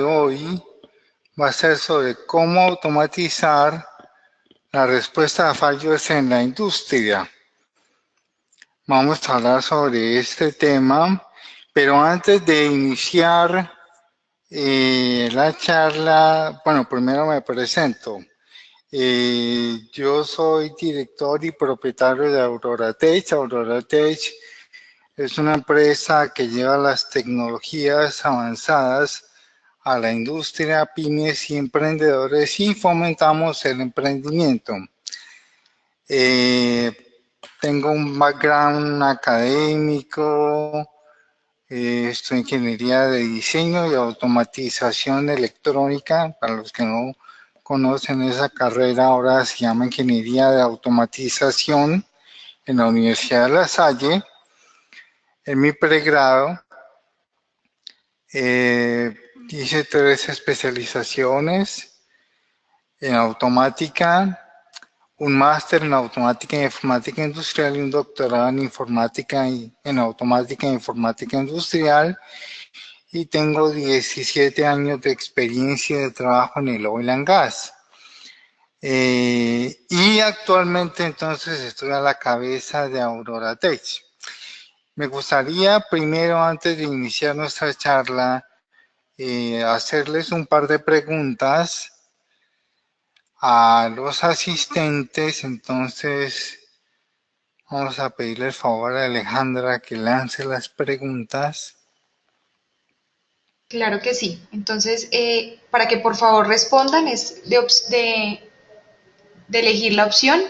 hoy va a ser sobre cómo automatizar la respuesta a fallos en la industria. Vamos a hablar sobre este tema, pero antes de iniciar la charla, bueno, primero me presento. Yo soy director y propietario de Aurora Tech. Aurora Tech es una empresa que lleva las tecnologías avanzadas a la industria, pymes y emprendedores y fomentamos el emprendimiento. Tengo un background académico, estudio ingeniería de diseño y automatización electrónica. Para los que no conocen esa carrera, ahora se llama ingeniería de automatización en la Universidad de La Salle. En mi pregrado hice 3 especializaciones en automática, un máster en automática e informática industrial y un doctorado en informática en automática e informática industrial, y tengo 17 años de experiencia de trabajo en el oil and gas. Y actualmente entonces estoy a la cabeza de Aurora Tech. Me gustaría primero, antes de iniciar nuestra charla, hacerles un par de preguntas a los asistentes. Entonces vamos a pedirle el favor a Alejandra que lance las preguntas. Claro que sí. Entonces, para que por favor respondan, es de elegir la opción.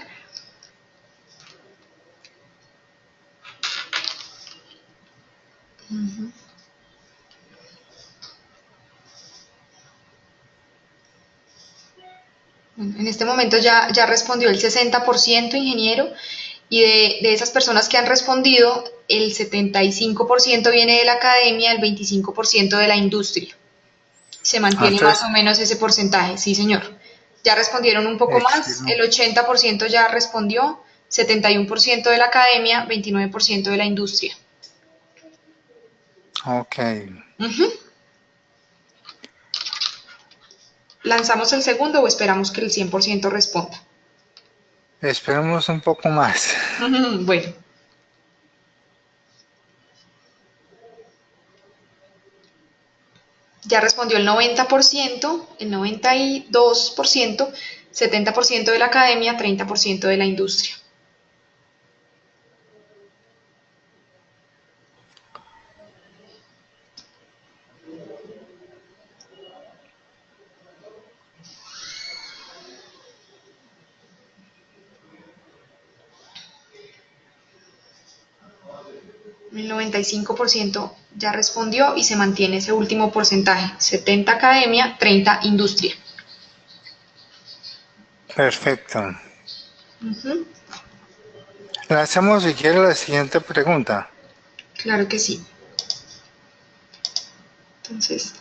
Bueno, en este momento ya respondió el 60%, ingeniero, y de esas personas que han respondido, el 75% viene de la academia, el 25% de la industria. Se mantiene más o Entonces, menos ese porcentaje, sí, señor. Ya respondieron un poco más, el excelente. 80% ya respondió, 71% de la academia, 29% de la industria. Ok. Ujú. ¿Lanzamos el segundo o esperamos que el 100% responda? Esperemos un poco más. Bueno, ya respondió el 90%, el 92%, 70% de la academia, 30% de la industria. El 95% ya respondió y se mantiene ese último porcentaje, 70 academia, 30 industria. Perfecto. Ujú. Lancemos si quiere la siguiente pregunta. Claro que sí. Entonces,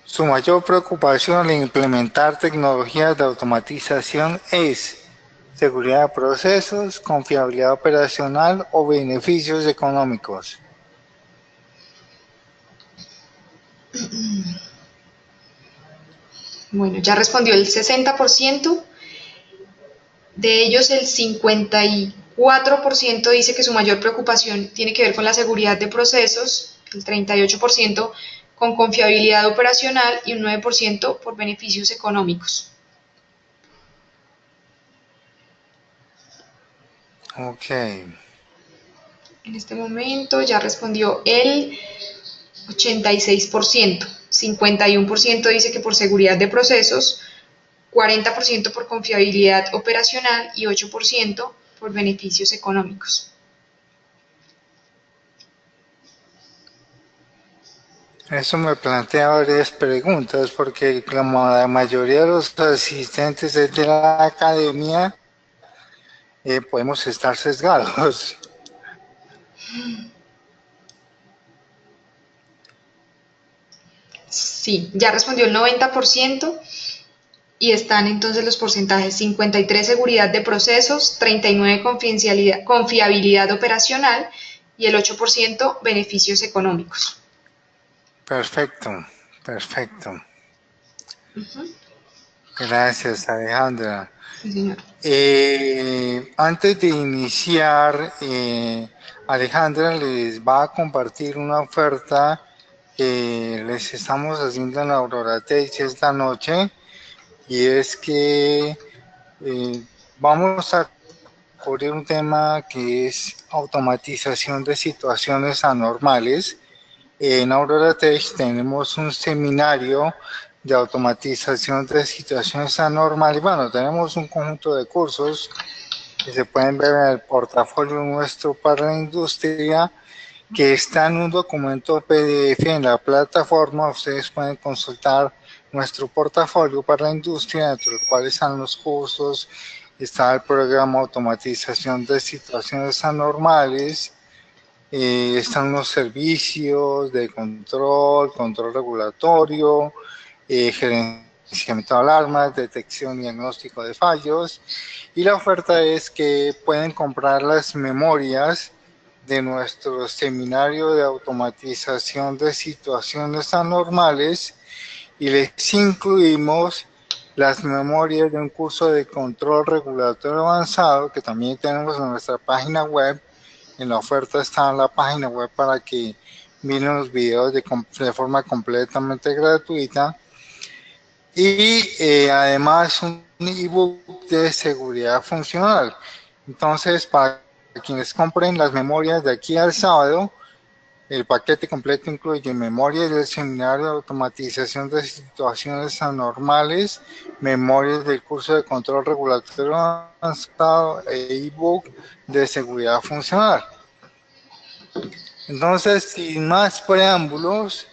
Su mayor preocupación al implementar tecnologías de automatización es seguridad de procesos, confiabilidad operacional o beneficios económicos. bueno, ya respondió el 60%, de ellos el 54% dice que su mayor preocupación tiene que ver con la seguridad de procesos, el 38% con confiabilidad operacional y un 9% por beneficios económicos. Ok. En este momento ya respondió el 86%, 51% dice que por seguridad de procesos, 40% por confiabilidad operacional y 8% por beneficios económicos. Eso me plantea varias preguntas porque como la mayoría de los asistentes es de la academia, podemos estar sesgados. Sí, ya respondió el 90%, y están entonces los porcentajes: 53 seguridad de procesos, 39 confiabilidad operacional y el 8% beneficios económicos. Perfecto, perfecto. Ujú. Gracias, Alejandra. Sí, señor. Antes de iniciar, Alejandra les va a compartir una oferta que les estamos haciendo en Aurora Tech esta noche, y es que vamos a cubrir un tema que es automatización de situaciones anormales. En Aurora Tech tenemos un seminario de automatización de situaciones anormales. Bueno, tenemos un conjunto de cursos que se pueden ver en el portafolio nuestro para la industria, que está en un documento PDF en la plataforma. Ustedes pueden consultar nuestro portafolio para la industria, dentro del cual están los cursos, está el programa Automatización de Situaciones Anormales, están los servicios de control, control regulatorio, gerenciamiento de alarmas, detección y diagnóstico de fallos. Y la oferta es que pueden comprar las memorias de nuestro seminario de automatización de situaciones anormales, y les incluimos las memorias de un curso de control regulatorio avanzado que también tenemos en nuestra página web. En la oferta está en la página web para que miren los videos de forma completamente gratuita. Y además un ebook de seguridad funcional. Entonces, para quienes compren las memorias de aquí al sábado, el paquete completo incluye memorias del seminario de automatización de situaciones anormales, memorias del curso de control regulatorio avanzado e ebook de seguridad funcional. Entonces, sin más preámbulos,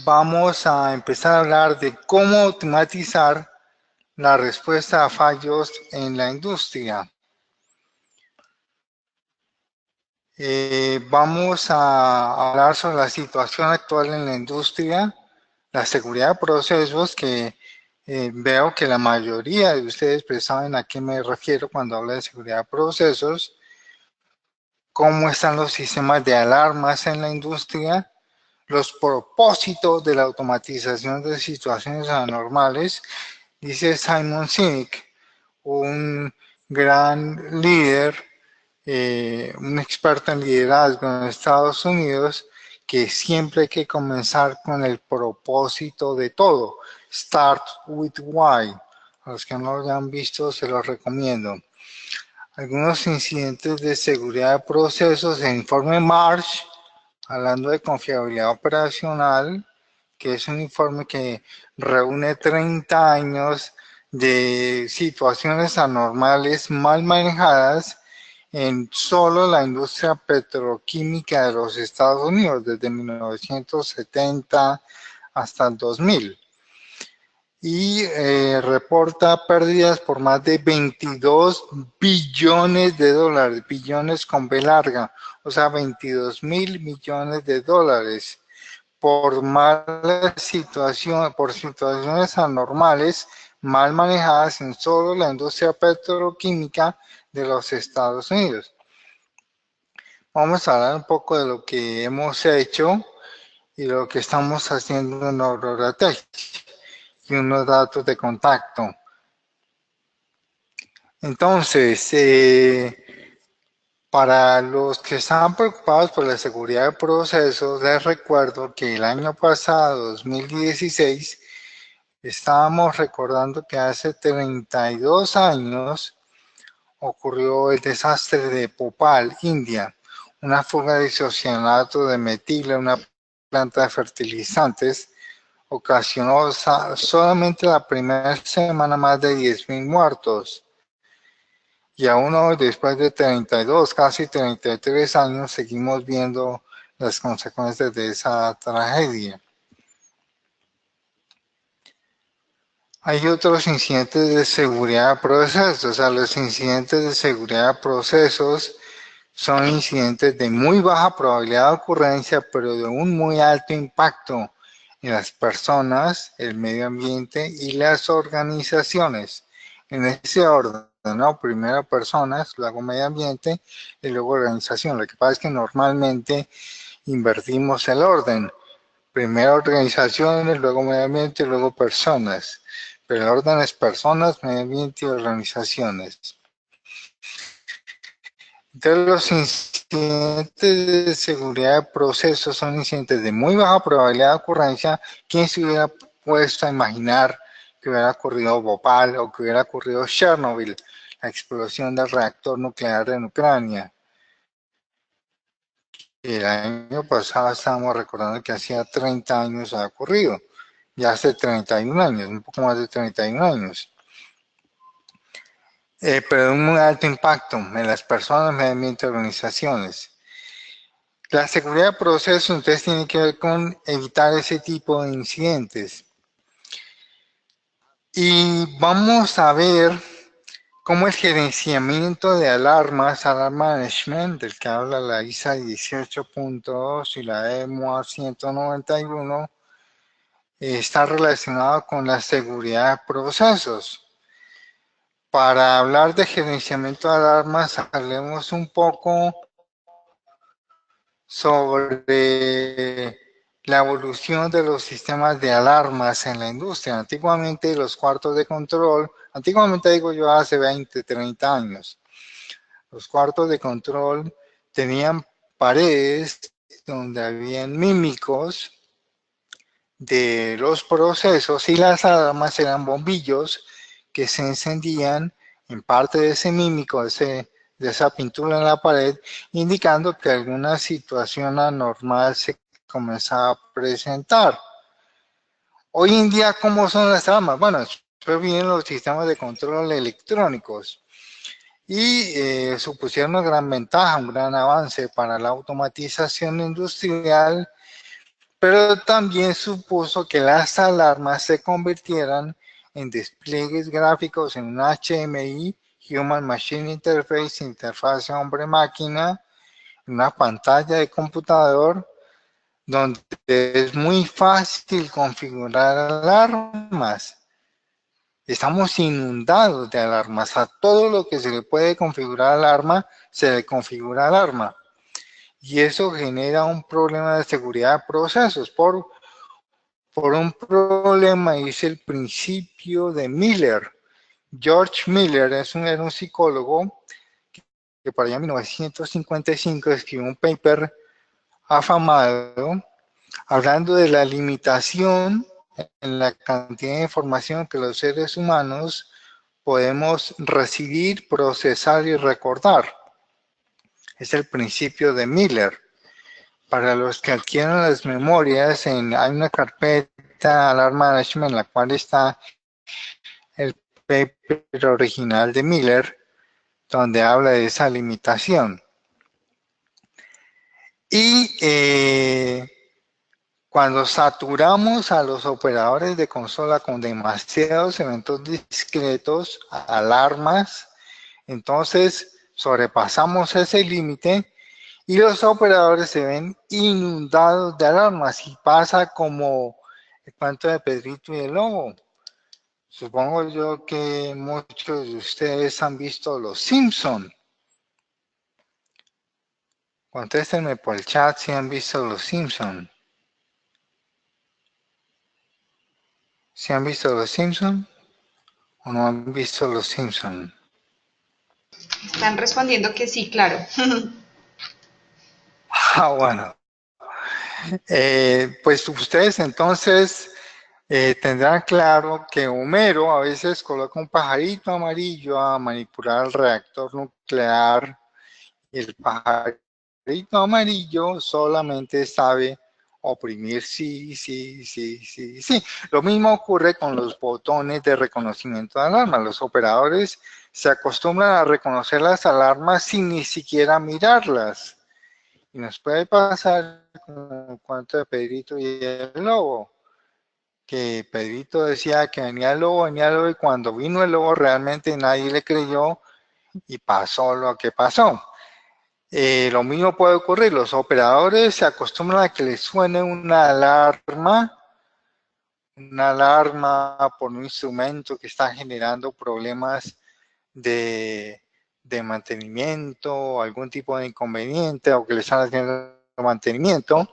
vamos a empezar a hablar de cómo automatizar la respuesta a fallos en la industria. Vamos a hablar sobre la situación actual en la industria, la seguridad de procesos, que veo que la mayoría de ustedes pues saben a qué me refiero cuando hablo de seguridad de procesos, cómo están los sistemas de alarmas en la industria, los propósitos de la automatización de situaciones anormales. Dice Simon Sinek, un gran líder, un experto en liderazgo en Estados Unidos, que siempre hay que comenzar con el propósito de todo. Start with why. A los que no lo han visto, se los recomiendo. Algunos incidentes de seguridad de procesos, el informe Marsh, hablando de confiabilidad operacional, que es un informe que reúne 30 años de situaciones anormales mal manejadas en solo la industria petroquímica de los Estados Unidos, desde 1970 hasta el 2000. Y reporta pérdidas por más de 22 billones de dólares, billones con B larga, o sea, 22.000 millones de dólares por mala situación, por situaciones anormales mal manejadas en solo la industria petroquímica de los Estados Unidos. Vamos a hablar un poco de lo que hemos hecho y lo que estamos haciendo en Aurora Tech y unos datos de contacto. Entonces, para los que están preocupados por la seguridad de procesos, les recuerdo que el año pasado, 2016, estábamos recordando que hace 32 años ocurrió el desastre de Bhopal, India. Una fuga de isocianato de metil en una planta de fertilizantes ocasionó solamente la primera semana más de 10.000 muertos. Y aún hoy, después de 32, casi 33 años, seguimos viendo las consecuencias de esa tragedia. Hay otros incidentes de seguridad de procesos. O sea, los incidentes de seguridad de procesos son incidentes de muy baja probabilidad de ocurrencia, pero de un muy alto impacto en las personas, el medio ambiente y las organizaciones. En ese orden, ¿no? Primero personas, luego medio ambiente y luego organización. Lo que pasa es que normalmente invertimos el orden. Primero organizaciones, luego medio ambiente y luego personas. Pero el orden es personas, medio ambiente y organizaciones. Entonces, los incidentes de seguridad de procesos son incidentes de muy baja probabilidad de ocurrencia. ¿Quién se hubiera puesto a imaginar que hubiera ocurrido Bhopal o que hubiera ocurrido Chernobyl, la explosión del reactor nuclear en Ucrania? El año pasado estábamos recordando que hacía 30 años ha ocurrido, ya hace 31 años, un poco más de 31 años. Pero de un muy alto impacto en las personas, medio ambiente y organizaciones. La seguridad de procesos entonces tiene que ver con evitar ese tipo de incidentes. Y vamos a ver cómo el gerenciamiento de alarmas, alarma management, del que habla la ISA 18.2 y la EMUA 191, está relacionado con la seguridad de procesos. Para hablar de gerenciamiento de alarmas, hablemos un poco sobre la evolución de los sistemas de alarmas en la industria. Antiguamente los cuartos de control, antiguamente digo yo hace 20, 30 años, los cuartos de control tenían paredes donde habían mímicos de los procesos y las alarmas eran bombillos que se encendían en parte de ese mímico, de esa pintura en la pared, indicando que alguna situación anormal se comenzaba a presentar. Hoy en día, ¿cómo son las alarmas? Bueno, después vienen los sistemas de control electrónicos y supusieron una gran ventaja, un gran avance para la automatización industrial, pero también supuso que las alarmas se convirtieran en despliegues gráficos en un HMI, Human Machine Interface, interfaz hombre-máquina, en una pantalla de computador, donde es muy fácil configurar alarmas. Estamos inundados de alarmas. A todo lo que se le puede configurar alarma, se le configura alarma. Y eso genera un problema de seguridad de procesos por un problema, es el principio de Miller. George Miller era un psicólogo que para allá en 1955 escribió un paper afamado hablando de la limitación en la cantidad de información que los seres humanos podemos recibir, procesar y recordar. Es el principio de Miller. Para los que adquieran las memorias, hay una carpeta Alarm Management en la cual está el paper original de Miller, donde habla de esa limitación. Y cuando saturamos a los operadores de consola con demasiados eventos discretos, alarmas, entonces sobrepasamos ese límite y los operadores se ven inundados de alarmas y pasa como el cuento de Pedrito y el Lobo. Supongo yo que muchos de ustedes han visto Los Simpson. Contéstenme por el chat si han visto Los Simpson. ¿Si han visto Los Simpson o no han visto Los Simpson? Están respondiendo que sí, claro. Bueno. Pues ustedes entonces tendrán claro que Homero a veces coloca un pajarito amarillo a manipular el reactor nuclear y el pajarito amarillo solamente sabe oprimir sí, sí, sí, sí, sí. Lo mismo ocurre con los botones de reconocimiento de alarmas. Los operadores se acostumbran a reconocer las alarmas sin ni siquiera mirarlas. Y nos puede pasar con el cuento de Pedrito y el Lobo, que Pedrito decía que venía el lobo, y cuando vino el lobo realmente nadie le creyó y pasó lo que pasó. Lo mismo puede ocurrir, los operadores se acostumbran a que les suene una alarma una alarma por un instrumento que está generando problemas de, de mantenimiento, algún tipo de inconveniente o que le están haciendo mantenimiento,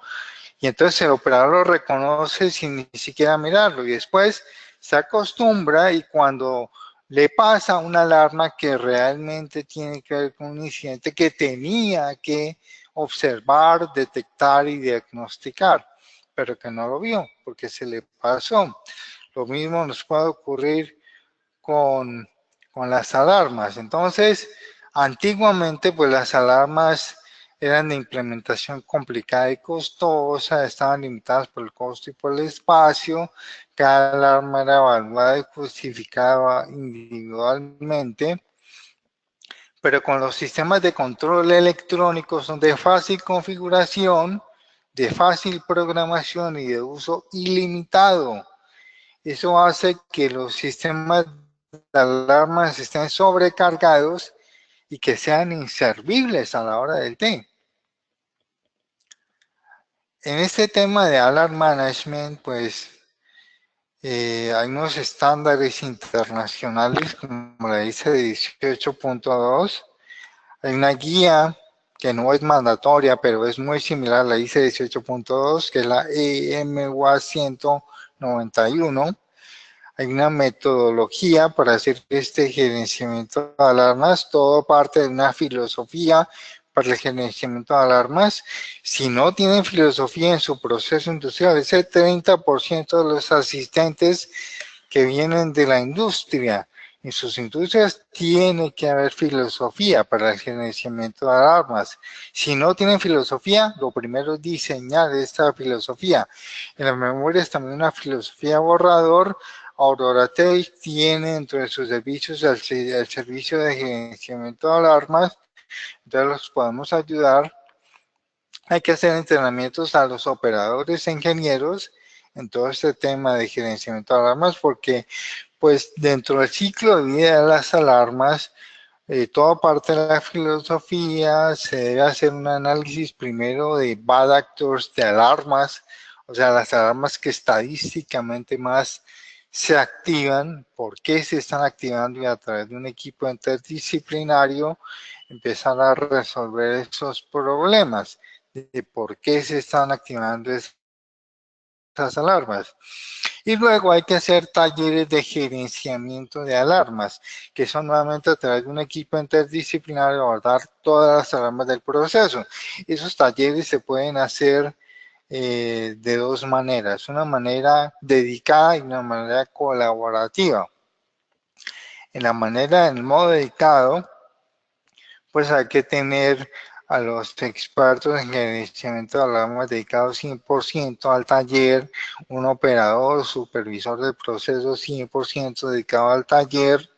y entonces el operador lo reconoce sin ni siquiera mirarlo y después se acostumbra y cuando le pasa una alarma que realmente tiene que ver con un incidente que tenía que observar, detectar y diagnosticar, pero que no lo vio porque se le pasó. Lo mismo nos puede ocurrir con, con las alarmas. Entonces, antiguamente, pues las alarmas eran de implementación complicada y costosa, estaban limitadas por el costo y por el espacio, cada alarma era evaluada y justificada individualmente, pero con los sistemas de control electrónico son de fácil configuración, de fácil programación y de uso ilimitado. Eso hace que los sistemas de alarmas estén sobrecargados y que sean inservibles a la hora del té. En este tema de Alarm Management, pues hay unos estándares internacionales como la ISO 18.2. Hay una guía que no es mandatoria, pero es muy similar a la ISO 18.2, que es la EMUA 191. Hay una metodología para hacer este gerenciamiento de alarmas, todo parte de una filosofía para el gerenciamiento de alarmas. Si no tienen filosofía en su proceso industrial, ese 30% de los asistentes que vienen de la industria, en sus industrias tiene que haber filosofía para el gerenciamiento de alarmas. Si no tienen filosofía, lo primero es diseñar esta filosofía. En las memorias también una filosofía borrador. Aurora Tech tiene dentro de sus servicios el servicio de gerenciamiento de alarmas, entonces los podemos ayudar. Hay que hacer entrenamientos a los operadores e ingenieros en todo este tema de gerenciamiento de alarmas porque pues dentro del ciclo de vida de las alarmas, toda parte de la filosofía se debe hacer un análisis primero de bad actors de alarmas, o sea, las alarmas que estadísticamente más se activan, por qué se están activando y a través de un equipo interdisciplinario empezar a resolver esos problemas de por qué se están activando esas alarmas. Y luego hay que hacer talleres de gerenciamiento de alarmas, que son nuevamente a través de un equipo interdisciplinario abordar todas las alarmas del proceso. Esos talleres se pueden hacer de dos maneras, una manera dedicada y una manera colaborativa. En el modo dedicado, pues hay que tener a los expertos en gerenciamiento de alarmas dedicados 100% al taller, un operador, supervisor del proceso 100% dedicado al taller,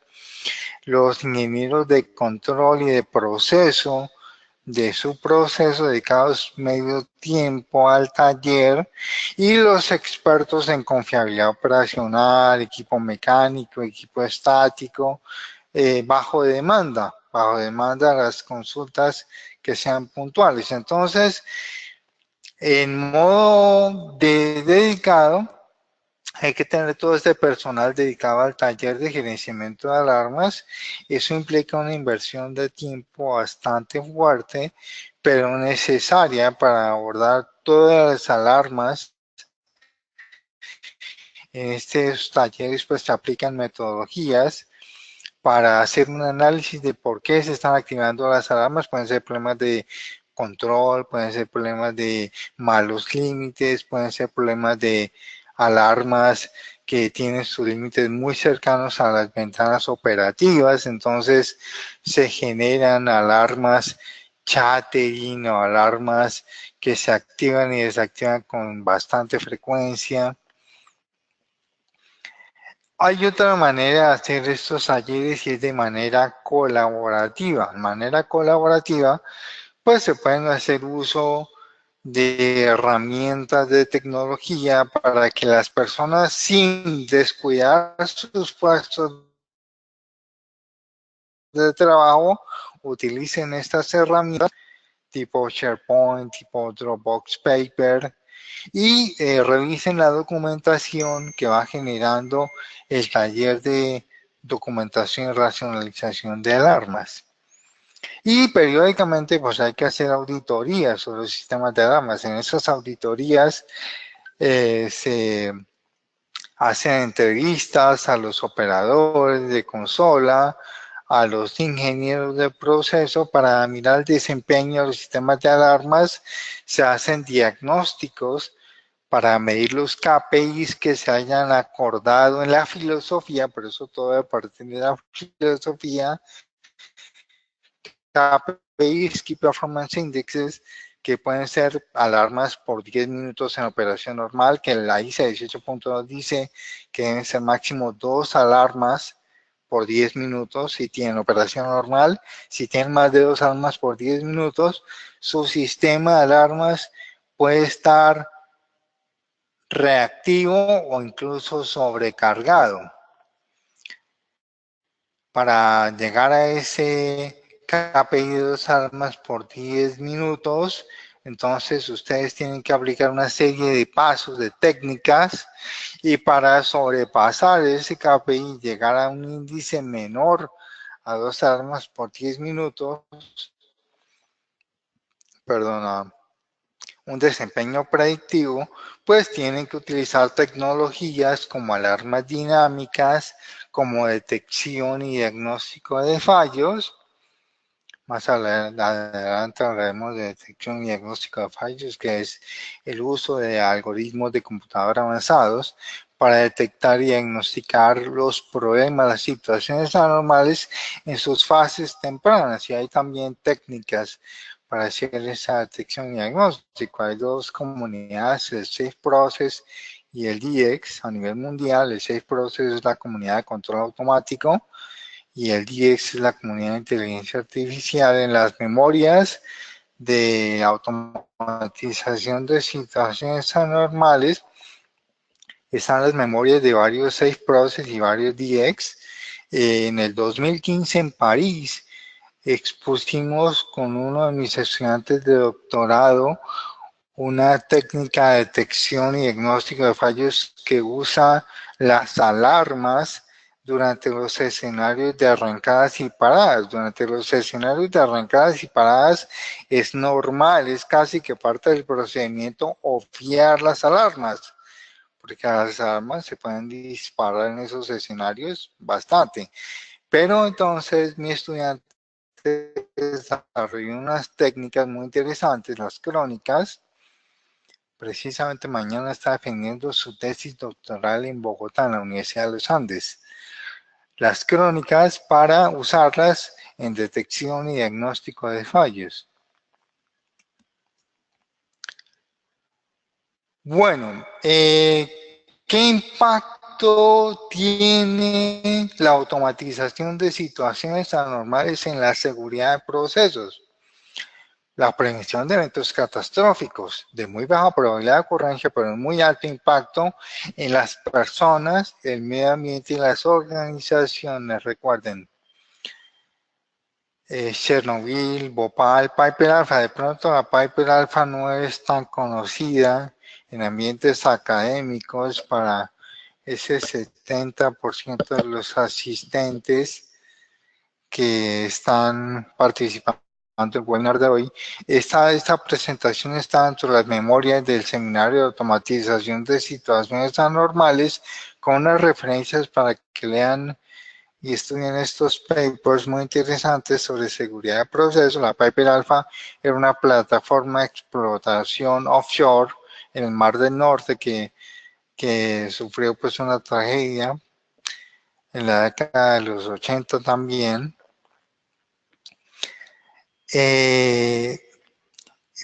los ingenieros de control y de proceso de su proceso dedicados medio tiempo al taller y los expertos en confiabilidad operacional, equipo mecánico, equipo estático, bajo demanda las consultas que sean puntuales. Entonces, en modo dedicado, hay que tener todo este personal dedicado al taller de gerenciamiento de alarmas. Eso implica una inversión de tiempo bastante fuerte, pero necesaria para abordar todas las alarmas. En estos talleres pues se aplican metodologías para hacer un análisis de por qué se están activando las alarmas. Pueden ser problemas de control, pueden ser problemas de malos límites, pueden ser problemas de alarmas que tienen sus límites muy cercanos a las ventanas operativas, entonces se generan alarmas chattering o alarmas que se activan y desactivan con bastante frecuencia. Hay otra manera de hacer estos talleres y es de manera colaborativa. De manera colaborativa, pues se pueden hacer uso de herramientas de tecnología para que las personas sin descuidar sus puestos de trabajo utilicen estas herramientas tipo SharePoint, tipo Dropbox Paper y revisen la documentación que va generando el taller de documentación y racionalización de alarmas. Y periódicamente pues hay que hacer auditorías sobre los sistemas de alarmas. En esas auditorías se hacen entrevistas a los operadores de consola, a los ingenieros de proceso para mirar el desempeño de los sistemas de alarmas, se hacen diagnósticos para medir los KPIs que se hayan acordado en la filosofía, por eso todo a partir de la filosofía, KPIs, Key Performance Indexes, que pueden ser alarmas por 10 minutos en operación normal, que la ISA 18.2 dice que deben ser máximo 2 alarmas por 10 minutos si tienen operación normal. Si tienen más de 2 alarmas por 10 minutos, su sistema de alarmas puede estar reactivo o incluso sobrecargado. Para llegar a ese KPI de 2 alarmas por 10 minutos, entonces ustedes tienen que aplicar una serie de pasos, de técnicas, y para sobrepasar ese KPI y llegar a un índice menor a 2 alarmas por 10 minutos, perdón, un desempeño predictivo, pues tienen que utilizar tecnologías como alarmas dinámicas, como detección y diagnóstico de fallos. Más adelante hablaremos de detección y diagnóstico de fallos, que es el uso de algoritmos de computadora avanzados para detectar y diagnosticar los problemas, las situaciones anormales en sus fases tempranas. Y hay también técnicas para hacer esa detección y diagnóstico. Hay dos comunidades, el Safe Process y el DX a nivel mundial. El Safe Process es la comunidad de control automático y el DX es la comunidad de inteligencia artificial. En las memorias de automatización de situaciones anormales están las memorias de varios Safe Process y varios DX. En el 2015 en París expusimos con uno de mis estudiantes de doctorado una técnica de detección y diagnóstico de fallos que usa las alarmas durante los escenarios de arrancadas y paradas. Durante los escenarios de arrancadas y paradas es normal, es casi que parte del procedimiento obviar las alarmas, porque las alarmas se pueden disparar en esos escenarios bastante. Pero entonces mi estudiante desarrolló unas técnicas muy interesantes, las crónicas. Precisamente mañana está defendiendo su tesis doctoral en Bogotá, en la Universidad de los Andes. Las crónicas para usarlas en detección y diagnóstico de fallos. Bueno, ¿qué impacto tiene la automatización de situaciones anormales en la seguridad de procesos? La prevención de eventos catastróficos de muy baja probabilidad de ocurrencia, pero de muy alto impacto en las personas, el medio ambiente y las organizaciones. Recuerden, Chernobyl, Bhopal, Piper Alpha. De pronto la Piper Alpha no es tan conocida en ambientes académicos para ese 70% de los asistentes que están participando en el webinar de hoy. Esta presentación está dentro de las memorias del seminario de automatización de situaciones anormales, con unas referencias para que lean y estudien estos papers muy interesantes sobre seguridad de procesos. La Piper Alpha era una plataforma de explotación offshore en el Mar del Norte que sufrió pues una tragedia en la década de los 80 también.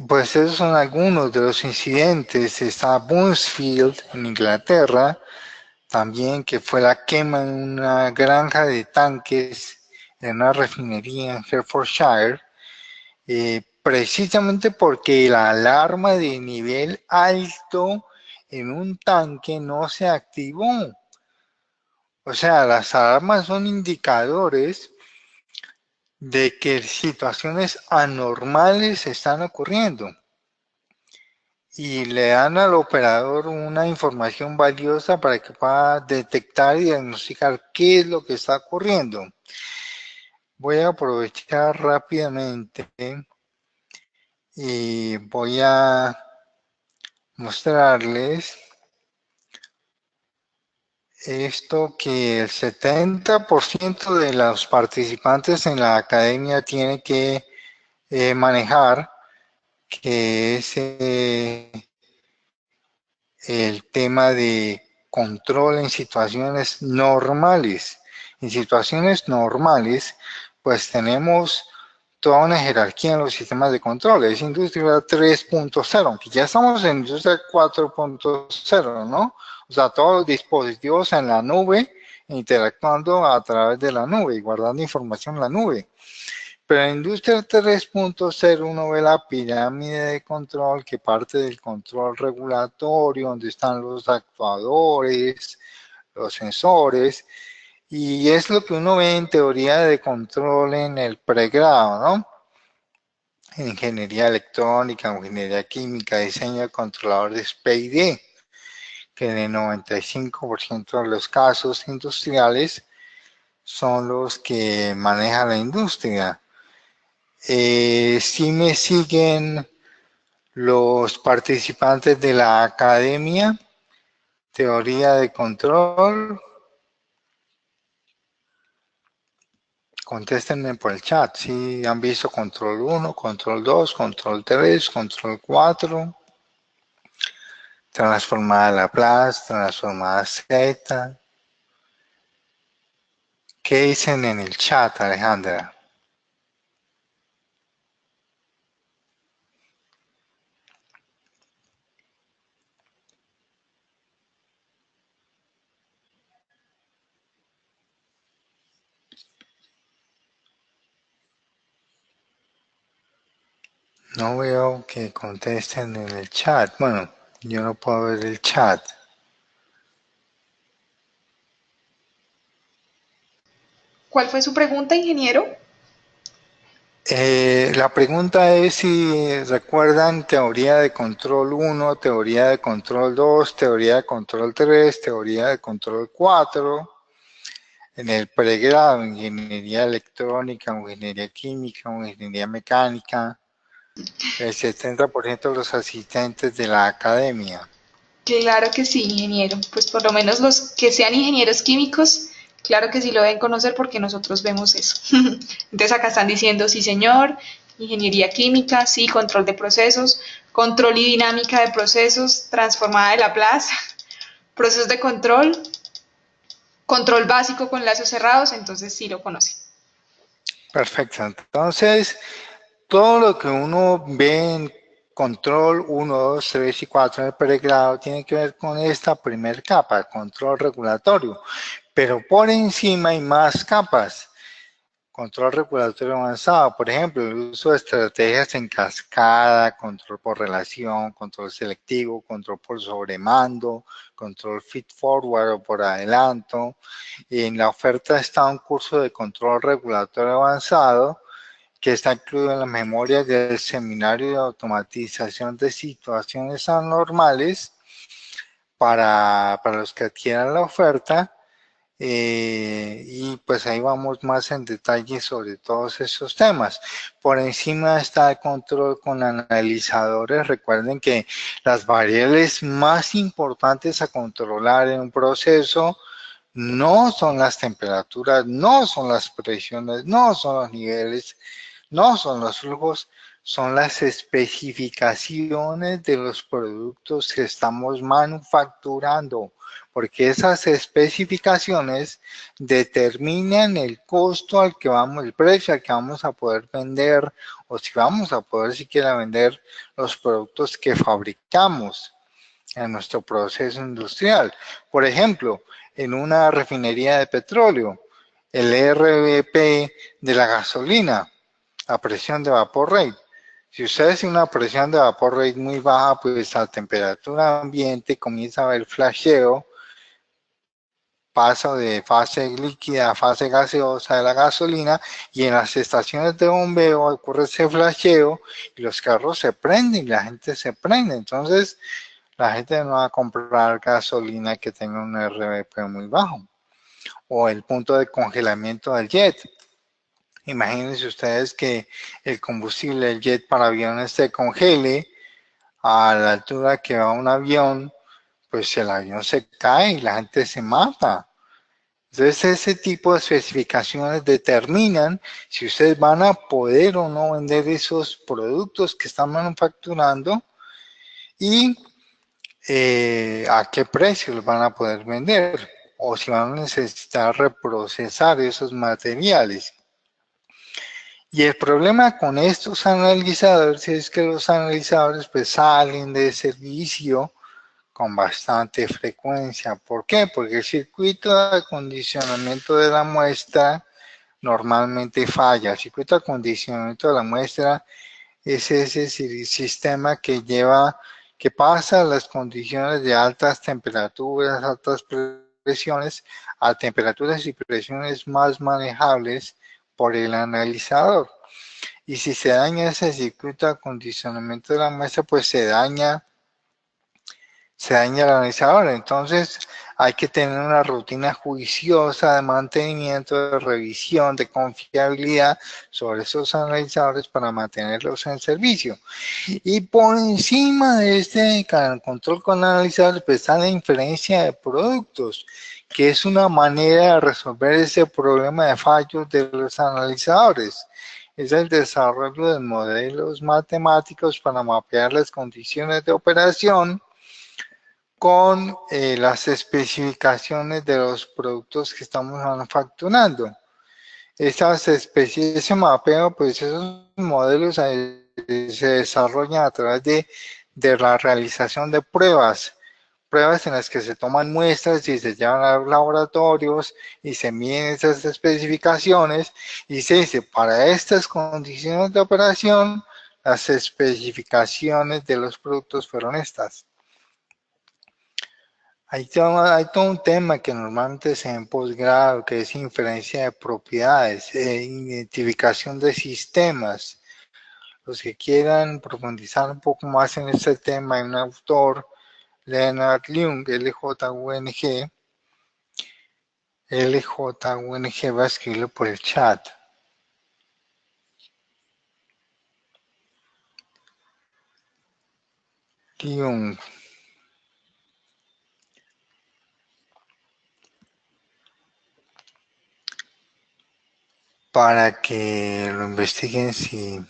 Pues esos son algunos de los incidentes. Está Buncefield en Inglaterra, también, que fue la quema en una granja de tanques en una refinería en Hertfordshire, precisamente porque la alarma de nivel alto en un tanque no se activó. O sea, las alarmas son indicadores de que situaciones anormales están ocurriendo. y le dan al operador una información valiosa para que pueda detectar y diagnosticar qué es lo que está ocurriendo. Voy a aprovechar rápidamente y voy a mostrarles esto, que el 70% de los participantes en la academia tiene que manejar, que es el tema de control en situaciones normales. En situaciones normales, pues tenemos toda una jerarquía en los sistemas de control. Es industria 3.0, aunque ya estamos en industria 4.0, ¿no? O sea, todos los dispositivos en la nube interactuando a través de la nube y guardando información en la nube. Pero en industria 3.0 uno ve la pirámide de control que parte del control regulatorio, donde están los actuadores, los sensores, y es lo que uno ve en teoría de control en el pregrado, ¿no? En ingeniería electrónica, ingeniería química, diseño de controladores PID, que en el 95% de los casos industriales son los que maneja la industria. Si me siguen los participantes de la academia, teoría de control, contéstenme por el chat si han visto control 1, control 2, control 3, control 4, transformada Laplace, transformada Z. ¿Qué dicen en el chat, Alejandra? No veo que contesten en el chat. Bueno, yo no puedo ver el chat. ¿Cuál fue su pregunta, ingeniero? La pregunta es si recuerdan teoría de control 1, teoría de control 2, teoría de control 3, teoría de control 4, en el pregrado, ingeniería electrónica, ingeniería química, ingeniería mecánica, el 70% de los asistentes de la academia. Claro que sí, ingeniero. Pues por lo menos los que sean ingenieros químicos, claro que sí lo deben conocer porque nosotros vemos eso. Entonces acá están diciendo, sí señor, ingeniería química, sí, control de procesos, control y dinámica de procesos, transformada de Laplace, procesos de control, control básico con lazos cerrados, entonces sí lo conocen. Perfecto. Entonces, todo lo que uno ve en control 1, 2, 3 y 4 en el pregrado tiene que ver con esta primera capa, control regulatorio. Pero por encima hay más capas. Control regulatorio avanzado, por ejemplo, el uso de estrategias en cascada, control por relación, control selectivo, control por sobremando, control feed forward o por adelanto. Y en la oferta está un curso de control regulatorio avanzado que está incluido en las memorias del seminario de automatización de situaciones anormales para los que adquieran la oferta. Y pues ahí vamos más en detalle sobre todos esos temas. Por encima está el control con analizadores. Recuerden que las variables más importantes a controlar en un proceso no son las temperaturas, no son las presiones, no son los niveles, no son los flujos, son las especificaciones de los productos que estamos manufacturando, porque esas especificaciones determinan el costo al que vamos, el precio al que vamos a poder vender, o si vamos a poder siquiera vender los productos que fabricamos en nuestro proceso industrial. Por ejemplo, en una refinería de petróleo, el RVP de la gasolina, a presión de vapor rate. Si ustedes tienen una presión de vapor rate muy baja, pues a temperatura ambiente comienza a haber flasheo paso de fase líquida a fase gaseosa de la gasolina, y en las estaciones de bombeo ocurre ese flasheo y los carros se prenden y la gente se prende. Entonces, la gente no va a comprar gasolina que tenga un RVP muy bajo. O el punto de congelamiento del jet. Imagínense ustedes que el combustible del jet para aviones se congele a la altura que va un avión, pues el avión se cae y la gente se mata. Entonces ese tipo de especificaciones determinan si ustedes van a poder o no vender esos productos que están manufacturando y a qué precio los van a poder vender, o si van a necesitar reprocesar esos materiales. Y el problema con estos analizadores es que los analizadores pues salen de servicio con bastante frecuencia. ¿Por qué? Porque el circuito de acondicionamiento de la muestra normalmente falla. El circuito de acondicionamiento de la muestra es ese sistema que pasa las condiciones de altas temperaturas, altas presiones, a temperaturas y presiones más manejables por el analizador. Y si se daña ese circuito de acondicionamiento de la muestra, pues se daña el analizador. Entonces hay que tener una rutina juiciosa de mantenimiento, de revisión, de confiabilidad sobre esos analizadores para mantenerlos en servicio. Y por encima de este control con analizadores, pues está la inferencia de productos, que es una manera de resolver ese problema de fallos de los analizadores. Es el desarrollo de modelos matemáticos para mapear las condiciones de operación con las especificaciones de los productos que estamos manufacturando. Ese mapeo, pues esos modelos se desarrollan a través de la realización de pruebas en las que se toman muestras y se llevan a los laboratorios y se miden esas especificaciones y se dice, para estas condiciones de operación, las especificaciones de los productos fueron estas. Hay todo un tema que normalmente se ve en posgrado, que es inferencia de propiedades, identificación de sistemas. Los que quieran profundizar un poco más en este tema, hay un autor, Leonard Leung, LJUNG, va a escribirlo por el chat. Leung. Para que lo investiguen si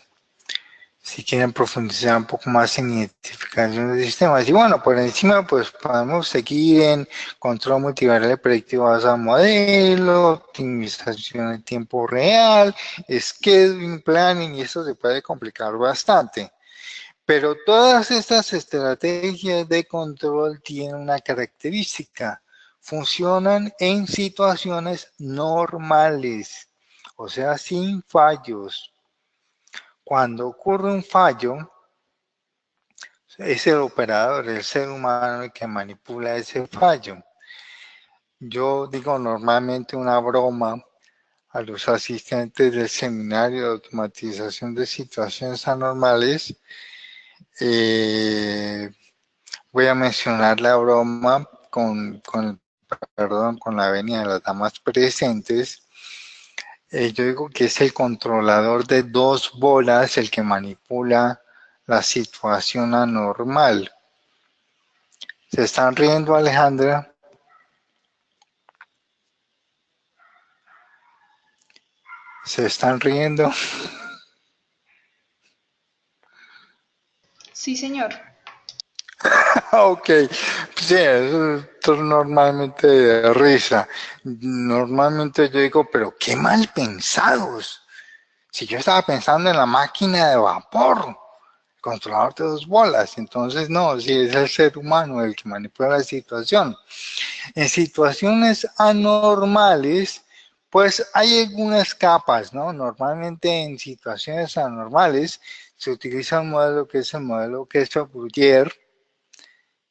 quieren profundizar un poco más en identificación de sistemas. Y bueno, por encima pues podemos seguir en control multivariable predictivo basado en modelo, optimización en tiempo real, scheduling, planning, y eso se puede complicar bastante. Pero todas estas estrategias de control tienen una característica: funcionan en situaciones normales, o sea, sin fallos. Cuando ocurre un fallo, es el operador, el ser humano, el que manipula ese fallo. Yo digo normalmente una broma a los asistentes del seminario de automatización de situaciones anormales. Voy a mencionar la broma con la venia de las damas presentes. Yo digo que es el controlador de dos bolas el que manipula la situación anormal. ¿Se están riendo, Alejandra? ¿Se están riendo? Sí, señor. Ok, sí, eso es normalmente de risa. Normalmente yo digo, pero qué mal pensados. Si yo estaba pensando en la máquina de vapor, controlador de dos bolas, entonces no, si es el ser humano el que manipula la situación. En situaciones anormales, pues hay algunas capas, ¿no? Normalmente en situaciones anormales se utiliza un modelo que es el modelo Keshav-Brugger,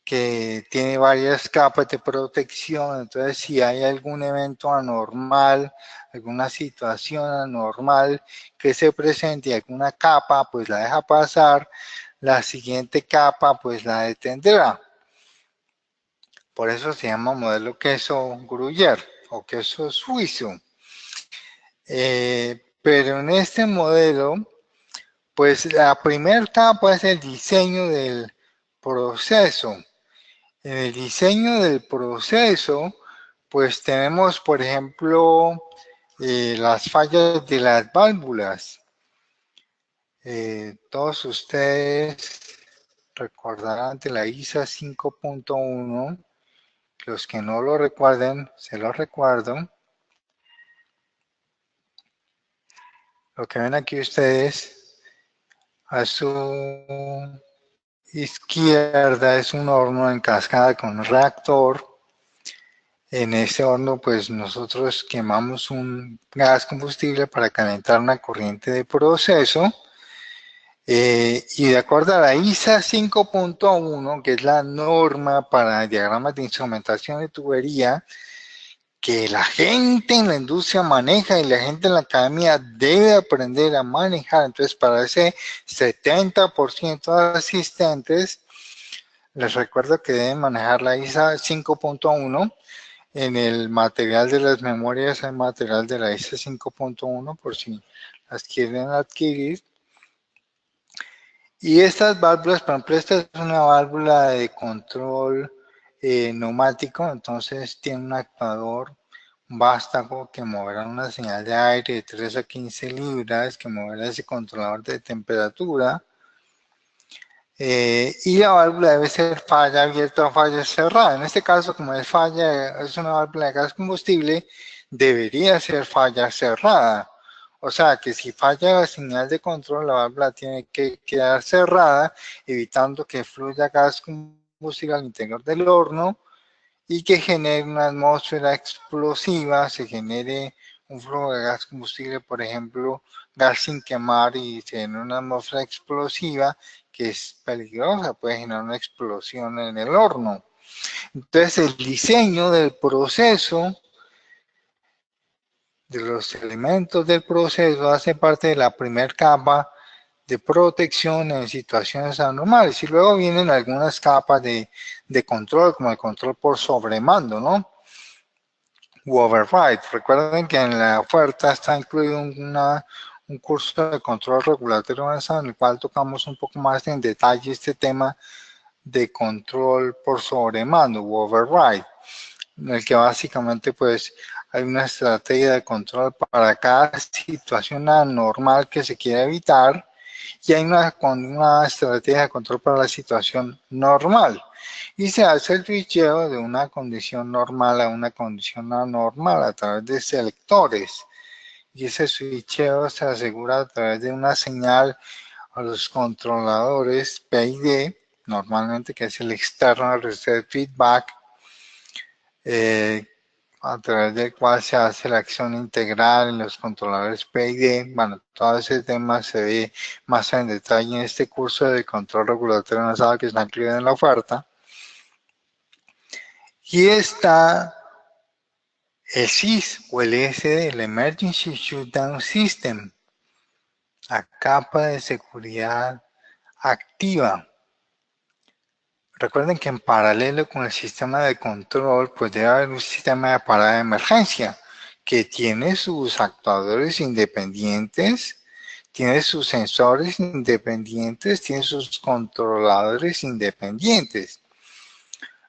que tiene varias capas de protección. Entonces, si hay algún evento anormal, alguna situación anormal que se presente y alguna capa, pues la deja pasar, la siguiente capa, pues la detendrá. Por eso se llama modelo queso Gruyère o queso suizo. Pero en este modelo, pues la primera capa es el diseño del proceso. En el diseño del proceso, pues tenemos, por ejemplo, las fallas de las válvulas. Todos ustedes recordarán de la ISA 5.1. Los que no lo recuerden, se lo recuerdo. Lo que ven aquí ustedes a su izquierda es un horno en cascada con un reactor. En ese horno, pues nosotros quemamos un gas combustible para calentar una corriente de proceso. Y de acuerdo a la ISA 5.1, que es la norma para diagramas de instrumentación de tubería, que la gente en la industria maneja y la gente en la academia debe aprender a manejar. Entonces, para ese 70% de asistentes, les recuerdo que deben manejar la ISA 5.1. En el material de las memorias hay material de la ISA 5.1 por si las quieren adquirir. Y estas válvulas, por ejemplo, esta es una válvula de control neumático, entonces tiene un actuador vástago que moverá una señal de aire de 3 a 15 libras, que moverá ese controlador de temperatura. Y la válvula debe ser falla abierta o falla cerrada. En este caso, como es falla, es una válvula de gas combustible, debería ser falla cerrada. O sea que si falla la señal de control, la válvula tiene que quedar cerrada, evitando que fluya gas combustible al interior del horno y que genere una atmósfera explosiva, se genere un flujo de gas combustible, por ejemplo, gas sin quemar y se genera una atmósfera explosiva que es peligrosa, puede generar una explosión en el horno. Entonces, el diseño del proceso, de los elementos del proceso, hace parte de la primera capa de protección en situaciones anormales. Y luego vienen algunas capas de control, como el control por sobremando, ¿no? U override. Recuerden que en la oferta está incluido un curso de control regulatorio avanzado en el cual tocamos un poco más en detalle este tema de control por sobremando u override, en el que básicamente pues hay una estrategia de control para cada situación anormal que se quiere evitar y hay una estrategia de control para la situación normal. Y se hace el switcheo de una condición normal a una condición anormal a través de selectores. Y ese switcheo se asegura a través de una señal a los controladores PID, normalmente que es el External Reset Feedback, a través del cual se hace la acción integral en los controladores PID. Bueno, todo ese tema se ve más en detalle en este curso de control regulatorio avanzado que está incluido en la oferta. Y está el SIS o el ESD, el Emergency Shutdown System, la capa de seguridad activa. Recuerden que en paralelo con el sistema de control, pues debe haber un sistema de parada de emergencia que tiene sus actuadores independientes, tiene sus sensores independientes, tiene sus controladores independientes.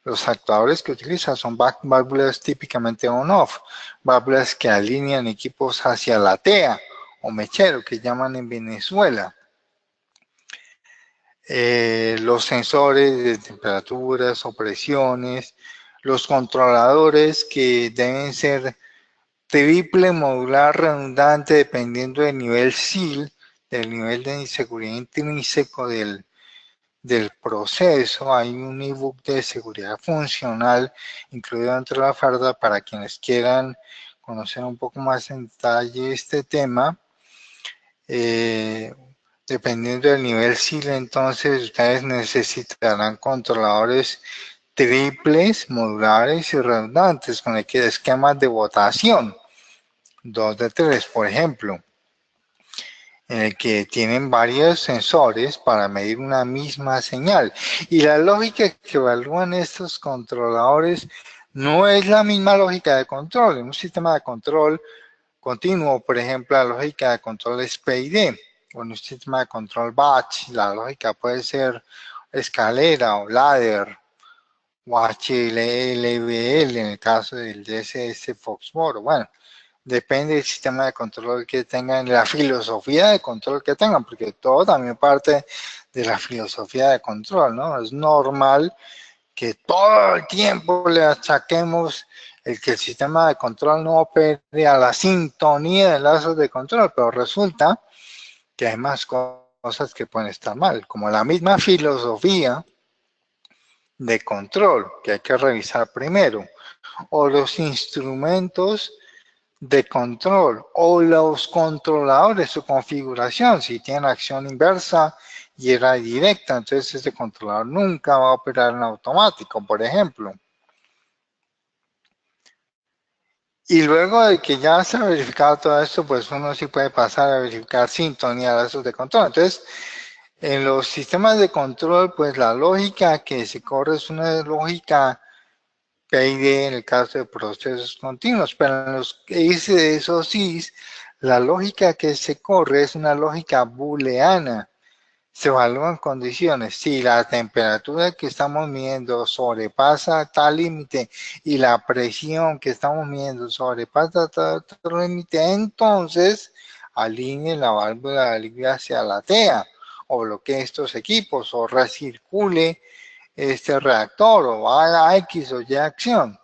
Los actuadores que utiliza son válvulas típicamente on-off, válvulas que alinean equipos hacia la TEA o mechero que llaman en Venezuela. Los sensores de temperaturas o presiones, los controladores que deben ser triple modular redundante dependiendo del nivel SIL, del nivel de inseguridad intrínseco del proceso. Hay un ebook de seguridad funcional incluido dentro de la oferta para quienes quieran conocer un poco más en detalle este tema. Dependiendo del nivel SIL, entonces ustedes necesitarán controladores triples, modulares y redundantes con esquemas de votación, 2 de 3, por ejemplo, en el que tienen varios sensores para medir una misma señal. Y la lógica que evalúan estos controladores no es la misma lógica de control. En un sistema de control continuo, por ejemplo, la lógica de control es PID, o en un sistema de control batch, la lógica puede ser escalera o ladder, o HLBL en el caso del DSS Foxboro. Bueno, depende del sistema de control que tengan, la filosofía de control que tengan, porque todo también parte de la filosofía de control, ¿no? Es normal que todo el tiempo le achaquemos el que el sistema de control no opere a la sintonía de lazos de control, pero resulta que hay más cosas que pueden estar mal, como la misma filosofía de control que hay que revisar primero, o los instrumentos de control, o los controladores, su configuración, si tienen acción inversa y era directa, entonces ese controlador nunca va a operar en automático, por ejemplo. Y luego de que ya se ha verificado todo esto, pues uno sí puede pasar a verificar sintonía de lazos de control. Entonces, en los sistemas de control, pues la lógica que se corre es una lógica PID en el caso de procesos continuos, pero en los SOCs, la lógica que se corre es una lógica booleana. Se evalúan condiciones. Si la temperatura que estamos midiendo sobrepasa tal límite y la presión que estamos midiendo sobrepasa tal límite, entonces alinee la válvula de alivio hacia la TEA o bloquee estos equipos o recircule este reactor o haga X o Y acción.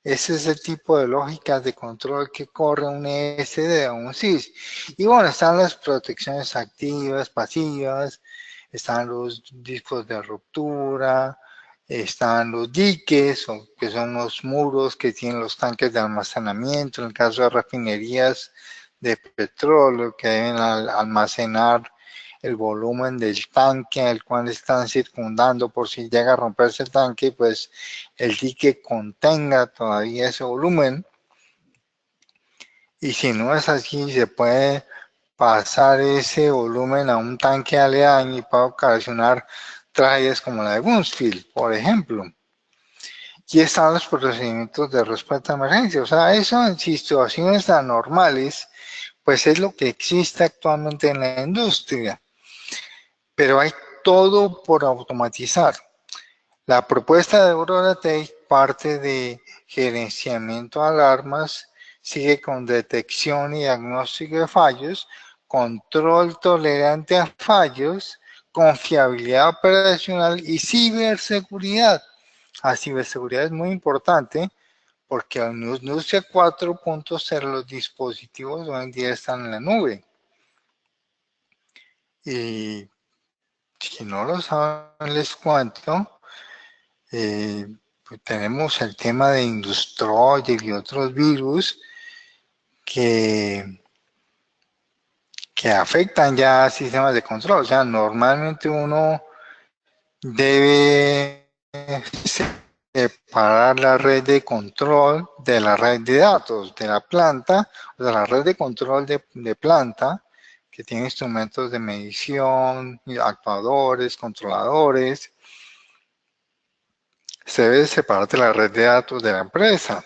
Ese es el tipo de lógicas de control que corre un ESD o un SIS. Y bueno, están las protecciones activas, pasivas, están los discos de ruptura, están los diques, que son los muros que tienen los tanques de almacenamiento, en el caso de refinerías de petróleo que deben almacenar el volumen del tanque al cual están circundando por si llega a romperse el tanque, pues el dique contenga todavía ese volumen. Y si no es así, se puede pasar ese volumen a un tanque aledaño y puede ocasionar tragedias como la de Buncefield, por ejemplo. Y están los procedimientos de respuesta a emergencia. O sea, eso en situaciones anormales, pues es lo que existe actualmente en la industria. Pero hay todo por automatizar. La propuesta de Aurora Tech parte de gerenciamiento de alarmas, sigue con detección y diagnóstico de fallos, control tolerante a fallos, confiabilidad operacional y ciberseguridad. La ciberseguridad es muy importante porque en la industria 4.0 los dispositivos hoy en día están en la nube. Y si no lo saben, les cuento. Pues tenemos el tema de Industroyer y otros virus que, que afectan ya sistemas de control. O sea, normalmente uno debe separar la red de control de la red de datos de la planta, o sea, la red de control de planta, que tiene instrumentos de medición, actuadores, controladores. Se debe separar de la red de datos de la empresa,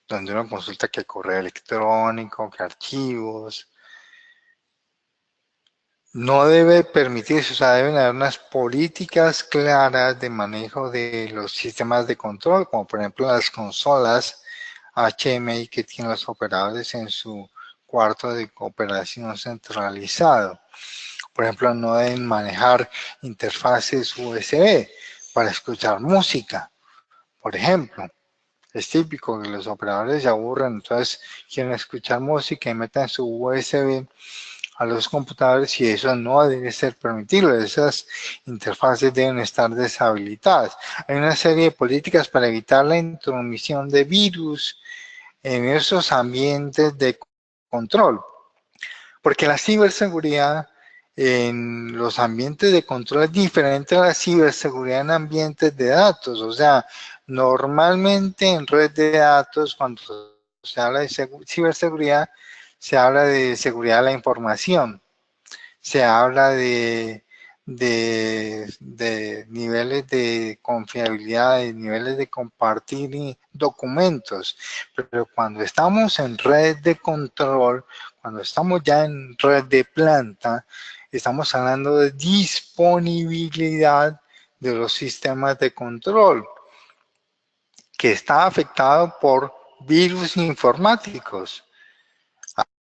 donde uno consulta qué correo electrónico, qué archivos. No debe permitirse, o sea, deben haber unas políticas claras de manejo de los sistemas de control, como por ejemplo las consolas HMI que tienen los operadores en su cuarto de operación centralizado. Por ejemplo, no deben manejar interfaces USB para escuchar música, por ejemplo. Es típico que los operadores se aburren, entonces quieren escuchar música y meten su USB a los computadores y eso no debe ser permitido. Esas interfaces deben estar deshabilitadas. Hay una serie de políticas para evitar la intromisión de virus en esos ambientes de control. Porque la ciberseguridad en los ambientes de control es diferente a la ciberseguridad en ambientes de datos. O sea, normalmente en red de datos, cuando se habla de ciberseguridad, se habla de seguridad de la información, se habla de niveles de confiabilidad, de niveles de compartir documentos. Pero cuando estamos en red de control, cuando estamos ya en red de planta, estamos hablando de disponibilidad de los sistemas de control, que está afectado por virus informáticos.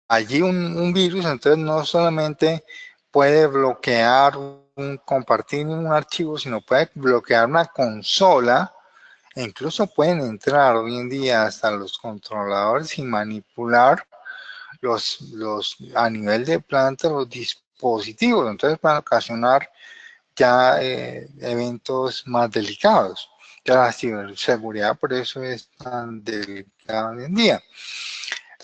Allí un virus, entonces no solamente puede bloquear compartir un archivo, sino puede bloquear una consola, e incluso pueden entrar hoy en día hasta los controladores y manipular a nivel de planta los dispositivos. Entonces van a ocasionar ya eventos más delicados. Ya la ciberseguridad por eso es tan delicada hoy en día.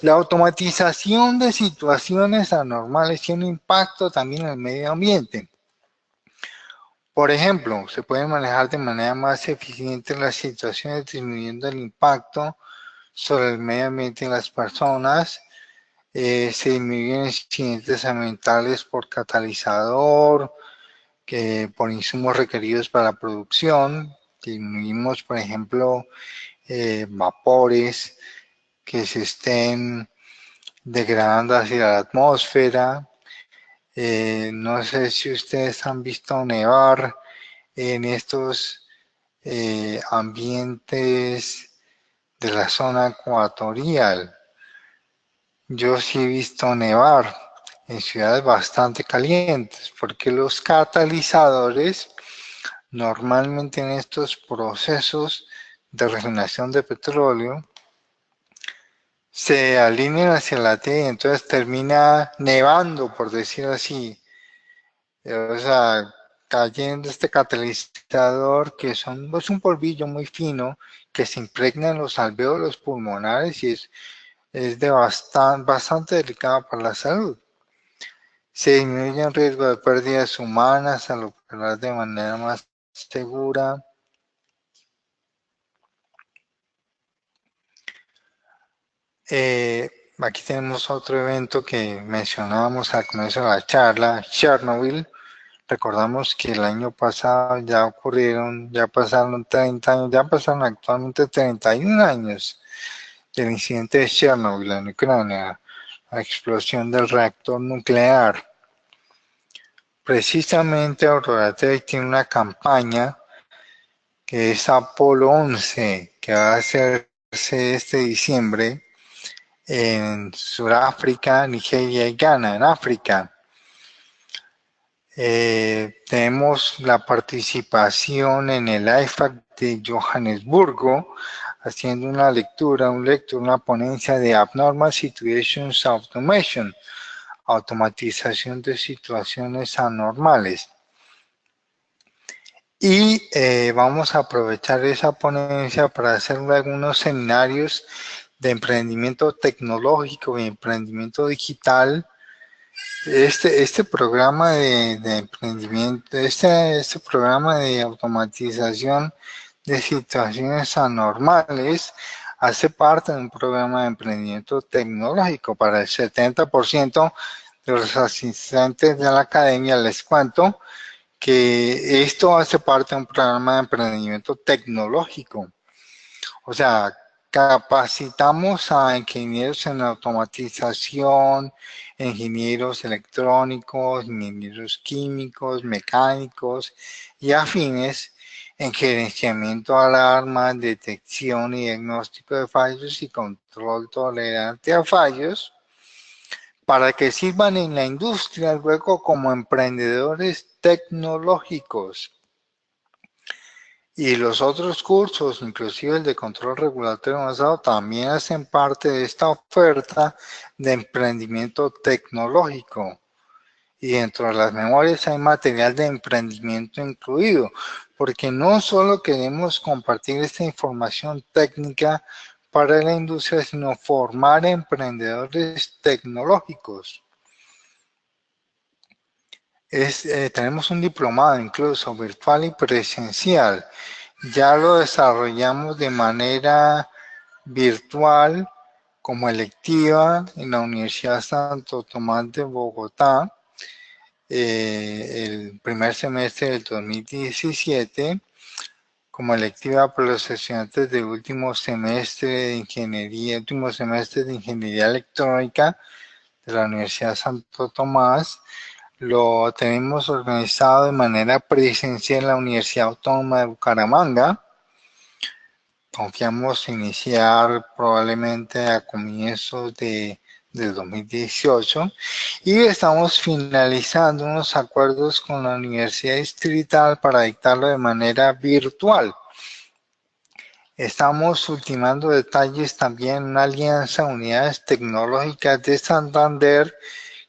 La automatización de situaciones anormales tiene un impacto también en el medio ambiente. Por ejemplo, se pueden manejar de manera más eficiente las situaciones disminuyendo el impacto sobre el medio ambiente y las personas. Se disminuyen incidentes ambientales por catalizador, por insumos requeridos para la producción. Disminuimos, por ejemplo, vapores que se estén degradando hacia la atmósfera. No sé si ustedes han visto nevar en estos ambientes de la zona ecuatorial. Yo sí he visto nevar en ciudades bastante calientes, porque los catalizadores normalmente en estos procesos de refinación de petróleo se alinean hacia la Tierra y entonces termina nevando, por decirlo así. O sea, cayendo este catalizador que es un polvillo muy fino que se impregna en los alvéolos pulmonares y es bastante delicado para la salud. Se disminuye el riesgo de pérdidas humanas al operar de manera más segura. Aquí tenemos otro evento que mencionábamos al comienzo de la charla, Chernobyl. Recordamos que el año pasado ya pasaron 30 años, ya pasaron actualmente 31 años del incidente de Chernobyl en Ucrania, la explosión del reactor nuclear. Precisamente Aurora Tech tiene una campaña que es Apolo 11, que va a hacerse este diciembre en Sudáfrica, Nigeria y Ghana, en África. Tenemos la participación en el IFAC de Johannesburgo, haciendo una una ponencia de Abnormal Situations Automation, automatización de situaciones anormales. Y vamos a aprovechar esa ponencia para hacer algunos seminarios de emprendimiento tecnológico y emprendimiento digital. Este programa de emprendimiento, este programa de automatización de situaciones anormales hace parte de un programa de emprendimiento tecnológico para el 70% de los asistentes de la academia. Les cuento que esto hace parte de un programa de emprendimiento tecnológico. O sea, capacitamos a ingenieros en automatización, ingenieros electrónicos, ingenieros químicos, mecánicos y afines en gerenciamiento de alarmas, detección y diagnóstico de fallos y control tolerante a fallos, para que sirvan en la industria luego como emprendedores tecnológicos. Y los otros cursos, inclusive el de control regulatorio avanzado, también hacen parte de esta oferta de emprendimiento tecnológico. Y dentro de las memorias hay material de emprendimiento incluido, porque no solo queremos compartir esta información técnica para la industria, sino formar emprendedores tecnológicos. Tenemos un diplomado incluso virtual y presencial. Ya lo desarrollamos de manera virtual como electiva en la Universidad Santo Tomás de Bogotá, el primer semestre del 2017, como electiva para los estudiantes de último semestre de ingeniería electrónica de la Universidad Santo Tomás. Lo tenemos organizado de manera presencial en la Universidad Autónoma de Bucaramanga. Confiamos iniciar probablemente a comienzos del 2018 y estamos finalizando unos acuerdos con la Universidad Distrital para dictarlo de manera virtual. Estamos ultimando detalles también en una alianza Unidades Tecnológicas de Santander,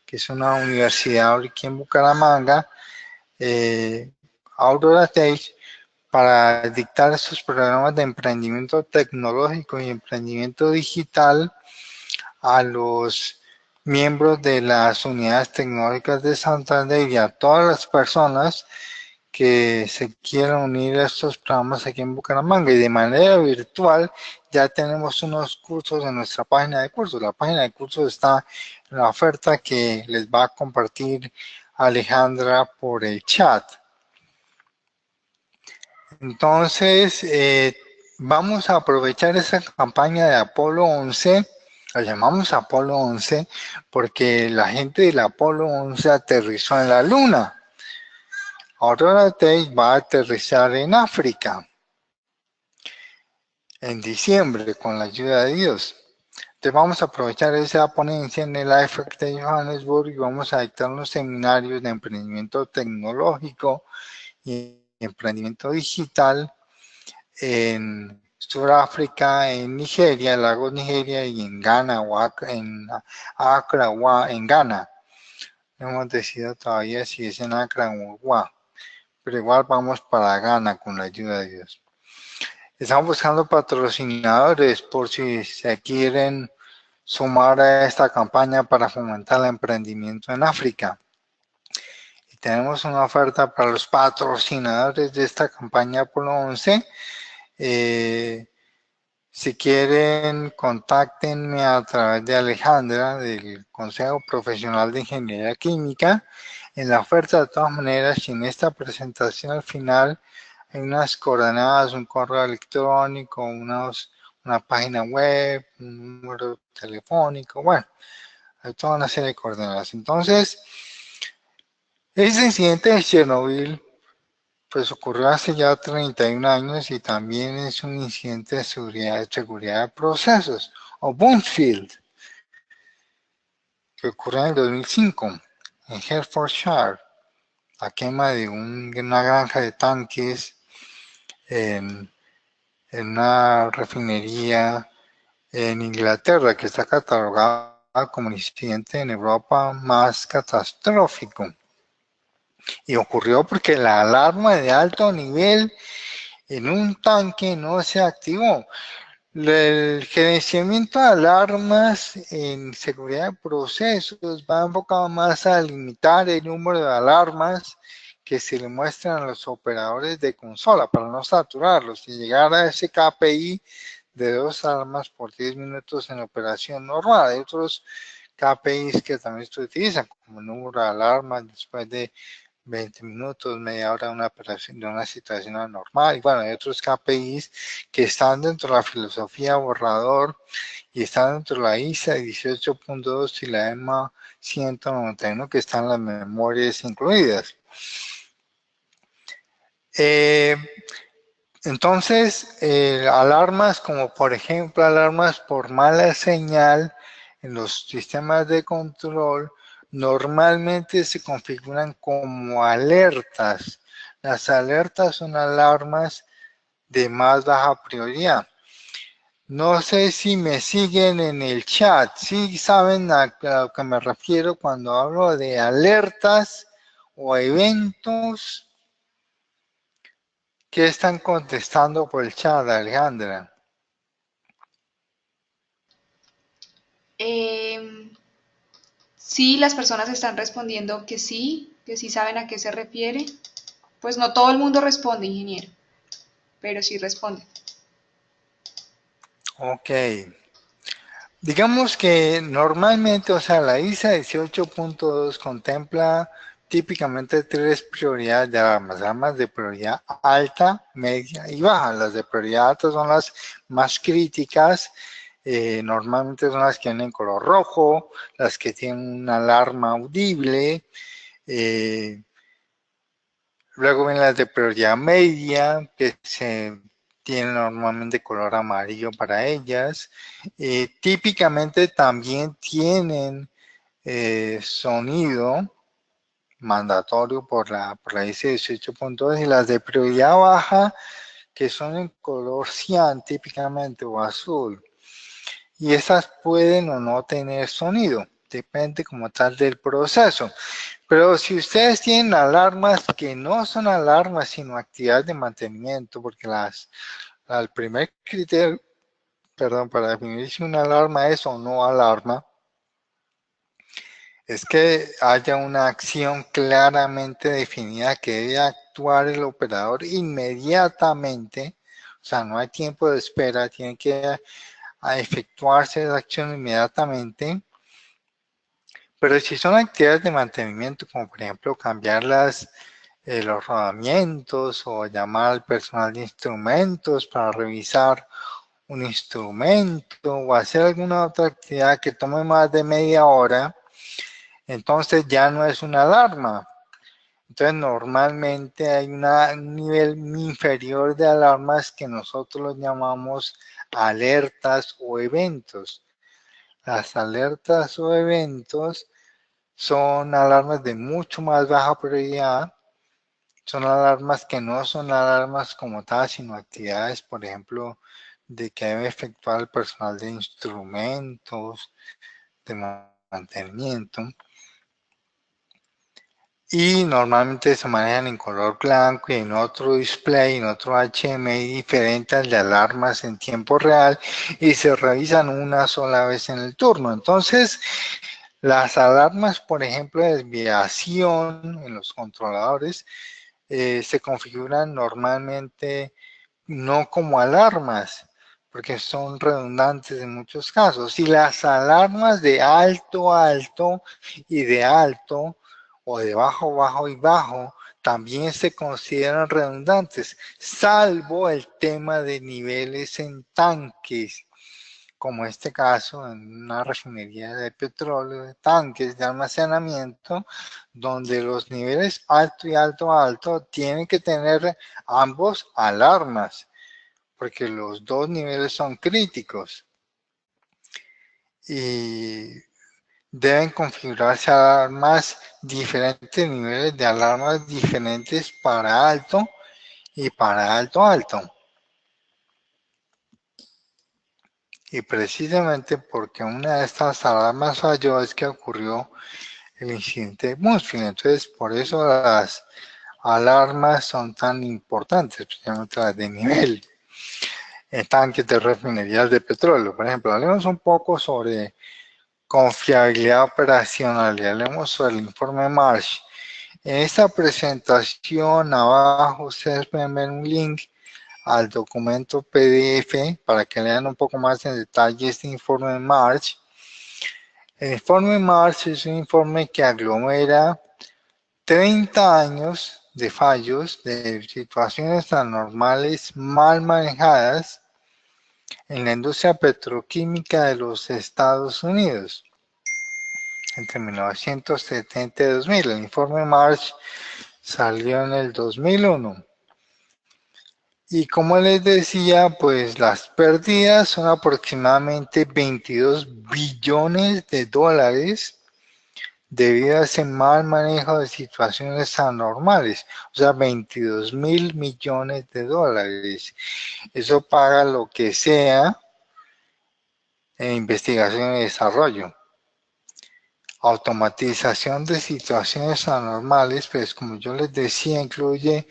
que es una universidad aquí en Bucaramanga, Aurora Tech, para dictar estos programas de emprendimiento tecnológico y emprendimiento digital a los miembros de las unidades tecnológicas de Santander y a todas las personas que se quieran unir a estos programas aquí en Bucaramanga. Y de manera virtual ya tenemos unos cursos en nuestra página de cursos. La página de cursos está en la oferta que les va a compartir Alejandra por el chat. Entonces, vamos a aprovechar esa campaña de Apolo 11, la llamamos Apolo 11, porque la gente del Apolo 11 aterrizó en la Luna. Aurora Tech va a aterrizar en África en diciembre con la ayuda de Dios. Entonces vamos a aprovechar esa ponencia en el IFEC de Johannesburg y vamos a dictar unos seminarios de emprendimiento tecnológico y emprendimiento digital en Sudáfrica, en Nigeria, Lagos Nigeria y en Ghana, en Accra, en Ghana. No hemos decidido todavía si es en Accra o Wa, pero igual vamos para Ghana con la ayuda de Dios. Estamos buscando patrocinadores por si se quieren sumar a esta campaña para fomentar el emprendimiento en África. Y tenemos una oferta para los patrocinadores de esta campaña Apolo 11. Si quieren, contáctenme a través de Alejandra del Consejo Profesional de Ingeniería Química. En la oferta, de todas maneras, y en esta presentación al final, hay unas coordenadas, un correo electrónico, una página web, un número telefónico, bueno, hay toda una serie de coordenadas. Entonces, este incidente de Chernobyl pues ocurrió hace ya 31 años y también es un incidente de seguridad de procesos, o Bunfield, que ocurrió en el 2005 en Hertfordshire, la quema de una granja de tanques en una refinería en Inglaterra, que está catalogada como el incidente en Europa más catastrófico. Y ocurrió porque la alarma de alto nivel en un tanque no se activó. El gerenciamiento de alarmas en seguridad de procesos va enfocado más a limitar el número de alarmas que se le muestran a los operadores de consola para no saturarlos y llegar a ese KPI de 2 alarmas por 10 minutos en operación normal. Hay otros KPIs que también se utilizan, como el número de alarmas después de 20 minutos, media hora de una operación, de una situación anormal. Y bueno, hay otros KPIs que están dentro de la filosofía borrador y están dentro de la ISA 18.2 y la EMA 191 que están las memorias incluidas. Entonces, alarmas como por ejemplo alarmas por mala señal en los sistemas de control normalmente se configuran como alertas. Las alertas son alarmas de más baja prioridad. No sé si me siguen en el chat, si saben a lo que me refiero cuando hablo de alertas o eventos. ¿Qué están contestando por el chat, Alejandra? Eh, Sí, las personas están respondiendo que sí saben a qué se refiere. Pues no todo el mundo responde, ingeniero, pero sí responde. Ok. Digamos que normalmente, o sea, la ISA 18.2 contempla típicamente tres prioridades de alarmas, alarmas de prioridad alta, media y baja. Las de prioridad alta son las más críticas, normalmente son las que vienen en color rojo, las que tienen una alarma audible, eh, luego vienen las de prioridad media, que se tienen normalmente color amarillo para ellas. Típicamente también tienen sonido mandatorio por la IC 18.2 y las de prioridad baja, que son en color cian típicamente o azul. Y esas pueden o no tener sonido, depende como tal del proceso. Pero si ustedes tienen alarmas que no son alarmas, sino actividades de mantenimiento, porque el primer criterio, perdón, para definir si una alarma es o no alarma, es que haya una acción claramente definida que debe actuar el operador inmediatamente, o sea, no hay tiempo de espera, tiene que efectuarse la acción inmediatamente. Pero si son actividades de mantenimiento, como por ejemplo cambiar los rodamientos o llamar al personal de instrumentos para revisar un instrumento o hacer alguna otra actividad que tome más de media hora, entonces ya no es una alarma. Entonces normalmente hay un nivel inferior de alarmas que nosotros los llamamos alertas o eventos. Las alertas o eventos son alarmas de mucho más baja prioridad, son alarmas que no son alarmas como tal, sino actividades, por ejemplo, de que debe efectuar el personal de instrumentos, de mantenimiento. Y normalmente se manejan en color blanco y en otro display, en otro HMI diferente al de alarmas en tiempo real y se revisan una sola vez en el turno. Entonces, las alarmas, por ejemplo, de desviación en los controladores se configuran normalmente no como alarmas, porque son redundantes en muchos casos. Y las alarmas de alto, alto y de alto, o de bajo, bajo y bajo, también se consideran redundantes, salvo el tema de niveles en tanques, como este caso en una refinería de petróleo, de tanques de almacenamiento, donde los niveles alto y alto alto tienen que tener ambos alarmas, porque los dos niveles son críticos y deben configurarse alarmas diferentes, niveles de alarmas diferentes para alto y para alto alto. Y precisamente porque una de estas alarmas falló es que ocurrió el incidente de Moonfield. Entonces, por eso las alarmas son tan importantes, especialmente las de nivel en tanques de refinerías de petróleo. Por ejemplo, hablemos un poco sobre confiabilidad operacional y hablemos sobre el informe Marsh. En esta presentación abajo ustedes pueden ver un link al documento PDF para que lean un poco más en detalle este informe Marsh. El informe Marsh es un informe que aglomera 30 años de fallos, de situaciones anormales mal manejadas en la industria petroquímica de los Estados Unidos entre 1970 y 2000. El informe Marsh salió en el 2001. Y como les decía, pues las pérdidas son aproximadamente 22 billones de dólares debido a ese mal manejo de situaciones anormales, o sea, 22.000 millones de dólares. Eso paga lo que sea en investigación y desarrollo. Automatización de situaciones anormales, pues como yo les decía, incluye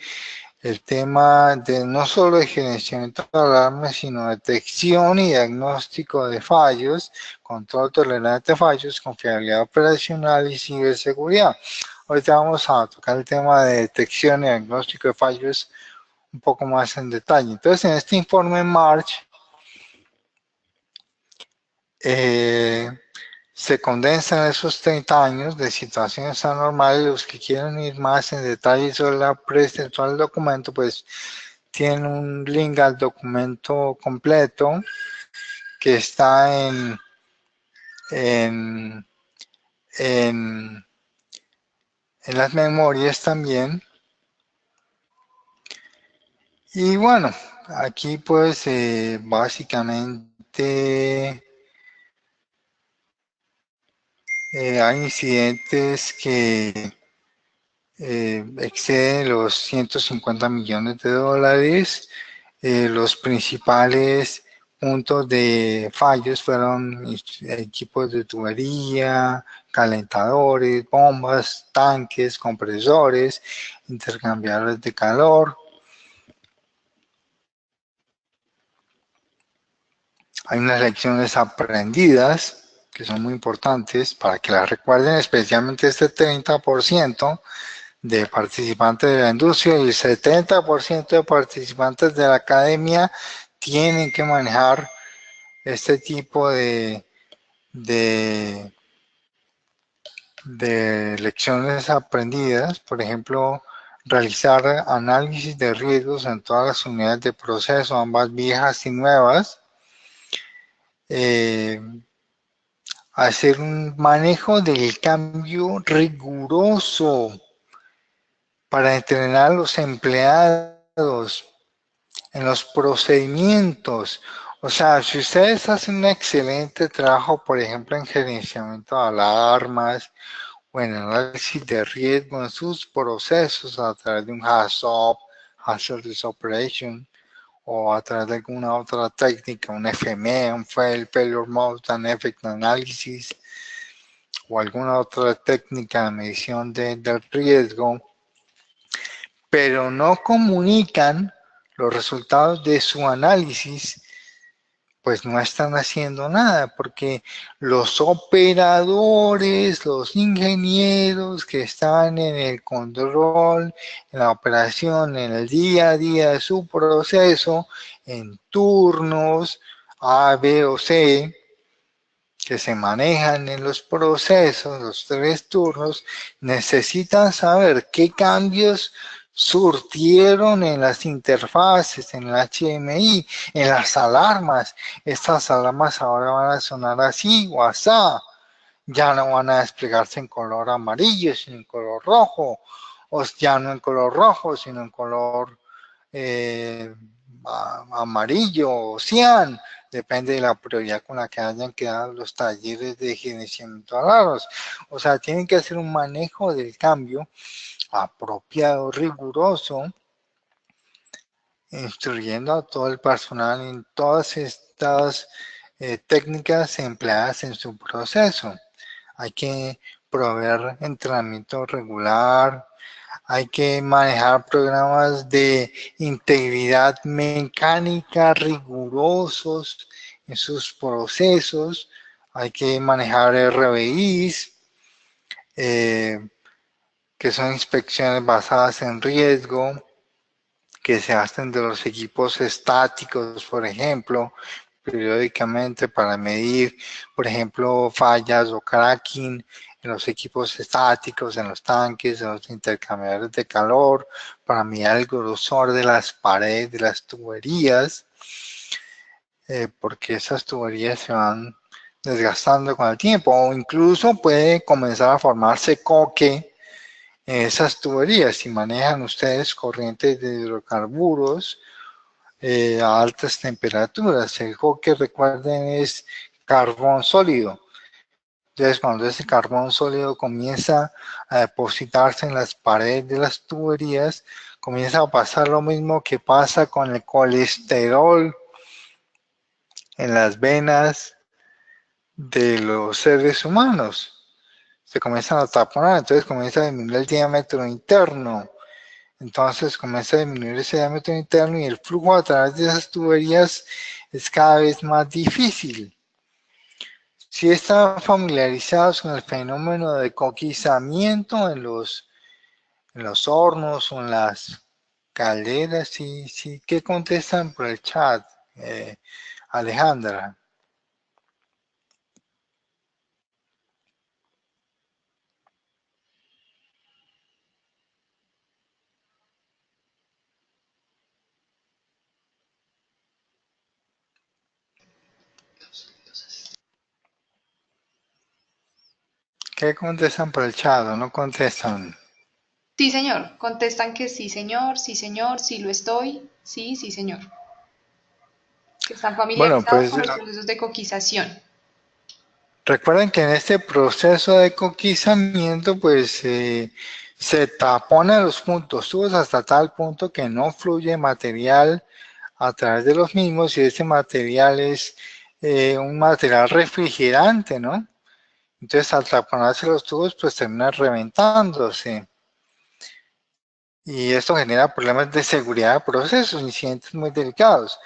el tema de no solo de gerenciamiento de alarmas, sino detección y diagnóstico de fallos, control tolerante de fallos, confiabilidad operacional y ciberseguridad. Ahorita vamos a tocar el tema de detección y diagnóstico de fallos un poco más en detalle. Entonces, en este informe March, se condensan esos 30 años de situaciones anormales. Los que quieran ir más en detalle sobre la presentación del documento, pues tienen un link al documento completo que está en, en, en las memorias también. Y bueno, aquí pues básicamente hay incidentes que exceden los 150 millones de dólares. Los principales puntos de fallos fueron equipos de tubería, calentadores, bombas, tanques, compresores, intercambiadores de calor. Hay unas lecciones aprendidas que son muy importantes para que las recuerden, especialmente este 30% de participantes de la industria y el 70% de participantes de la academia tienen que manejar este tipo de, de lecciones aprendidas. Por ejemplo, realizar análisis de riesgos en todas las unidades de proceso, ambas viejas y nuevas. Eh, hacer un manejo del cambio riguroso para entrenar a los empleados en los procedimientos. O sea, si ustedes hacen un excelente trabajo, por ejemplo, en gerenciamiento de alarmas o en análisis de riesgo en sus procesos a través de un HACCP, Hazardous Operation, o a través de alguna otra técnica, un FME, un Failure Mode and Effect Analysis, o alguna otra técnica de medición del riesgo, pero no comunican los resultados de su análisis, pues no están haciendo nada, porque los operadores, los ingenieros que están en el control, en la operación, en el día a día de su proceso, en turnos A, B o C, que se manejan en los procesos, los 3 turnos, necesitan saber qué cambios surtieron en las interfaces, en el HMI, en las alarmas. Estas alarmas ahora van a sonar así o así. Ya no van a desplegarse en color amarillo, sino en color rojo. O ya no en color rojo, sino en color eh, amarillo o cian, depende de la prioridad con la que hayan quedado los talleres de gerenciamiento de alarmas. O sea, tienen que hacer un manejo del cambio apropiado, riguroso, instruyendo a todo el personal en todas estas técnicas empleadas en su proceso. Hay que proveer entrenamiento regular, hay que manejar programas de integridad mecánica rigurosos en sus procesos, hay que manejar RBIs, que son inspecciones basadas en riesgo, que se hacen de los equipos estáticos, por ejemplo, periódicamente para medir, por ejemplo, fallas o cracking en los equipos estáticos, en los tanques, en los intercambiadores de calor, para medir el grosor de las paredes de las tuberías, porque esas tuberías se van desgastando con el tiempo, o incluso puede comenzar a formarse coque en esas tuberías. Si manejan ustedes corrientes de hidrocarburos a altas temperaturas, el coque, recuerden, es carbón sólido. Entonces, cuando ese carbón sólido comienza a depositarse en las paredes de las tuberías, comienza a pasar lo mismo que pasa con el colesterol en las venas de los seres humanos. Se comienzan a taponar, entonces comienza a disminuir el diámetro interno. Entonces comienza a disminuir ese diámetro interno y el flujo a través de esas tuberías es cada vez más difícil. Si están familiarizados con el fenómeno de coquizamiento en los hornos o en las calderas, sí, sí, ¿qué contestan por el chat, Alejandra? ¿Qué contestan por el chat o no contestan? Sí, señor. Contestan que sí, señor, sí lo estoy, sí, sí, señor. Que están Bueno, familiarizados pues con los procesos de coquización. recuerden que en este proceso de coquizamiento, pues se taponan los puntos tubos hasta tal punto que no fluye material a través de los mismos y ese material es un material refrigerante, ¿no? Entonces al taponarse los tubos, pues termina reventándose. Y esto genera problemas de seguridad de procesos, incidentes muy delicados.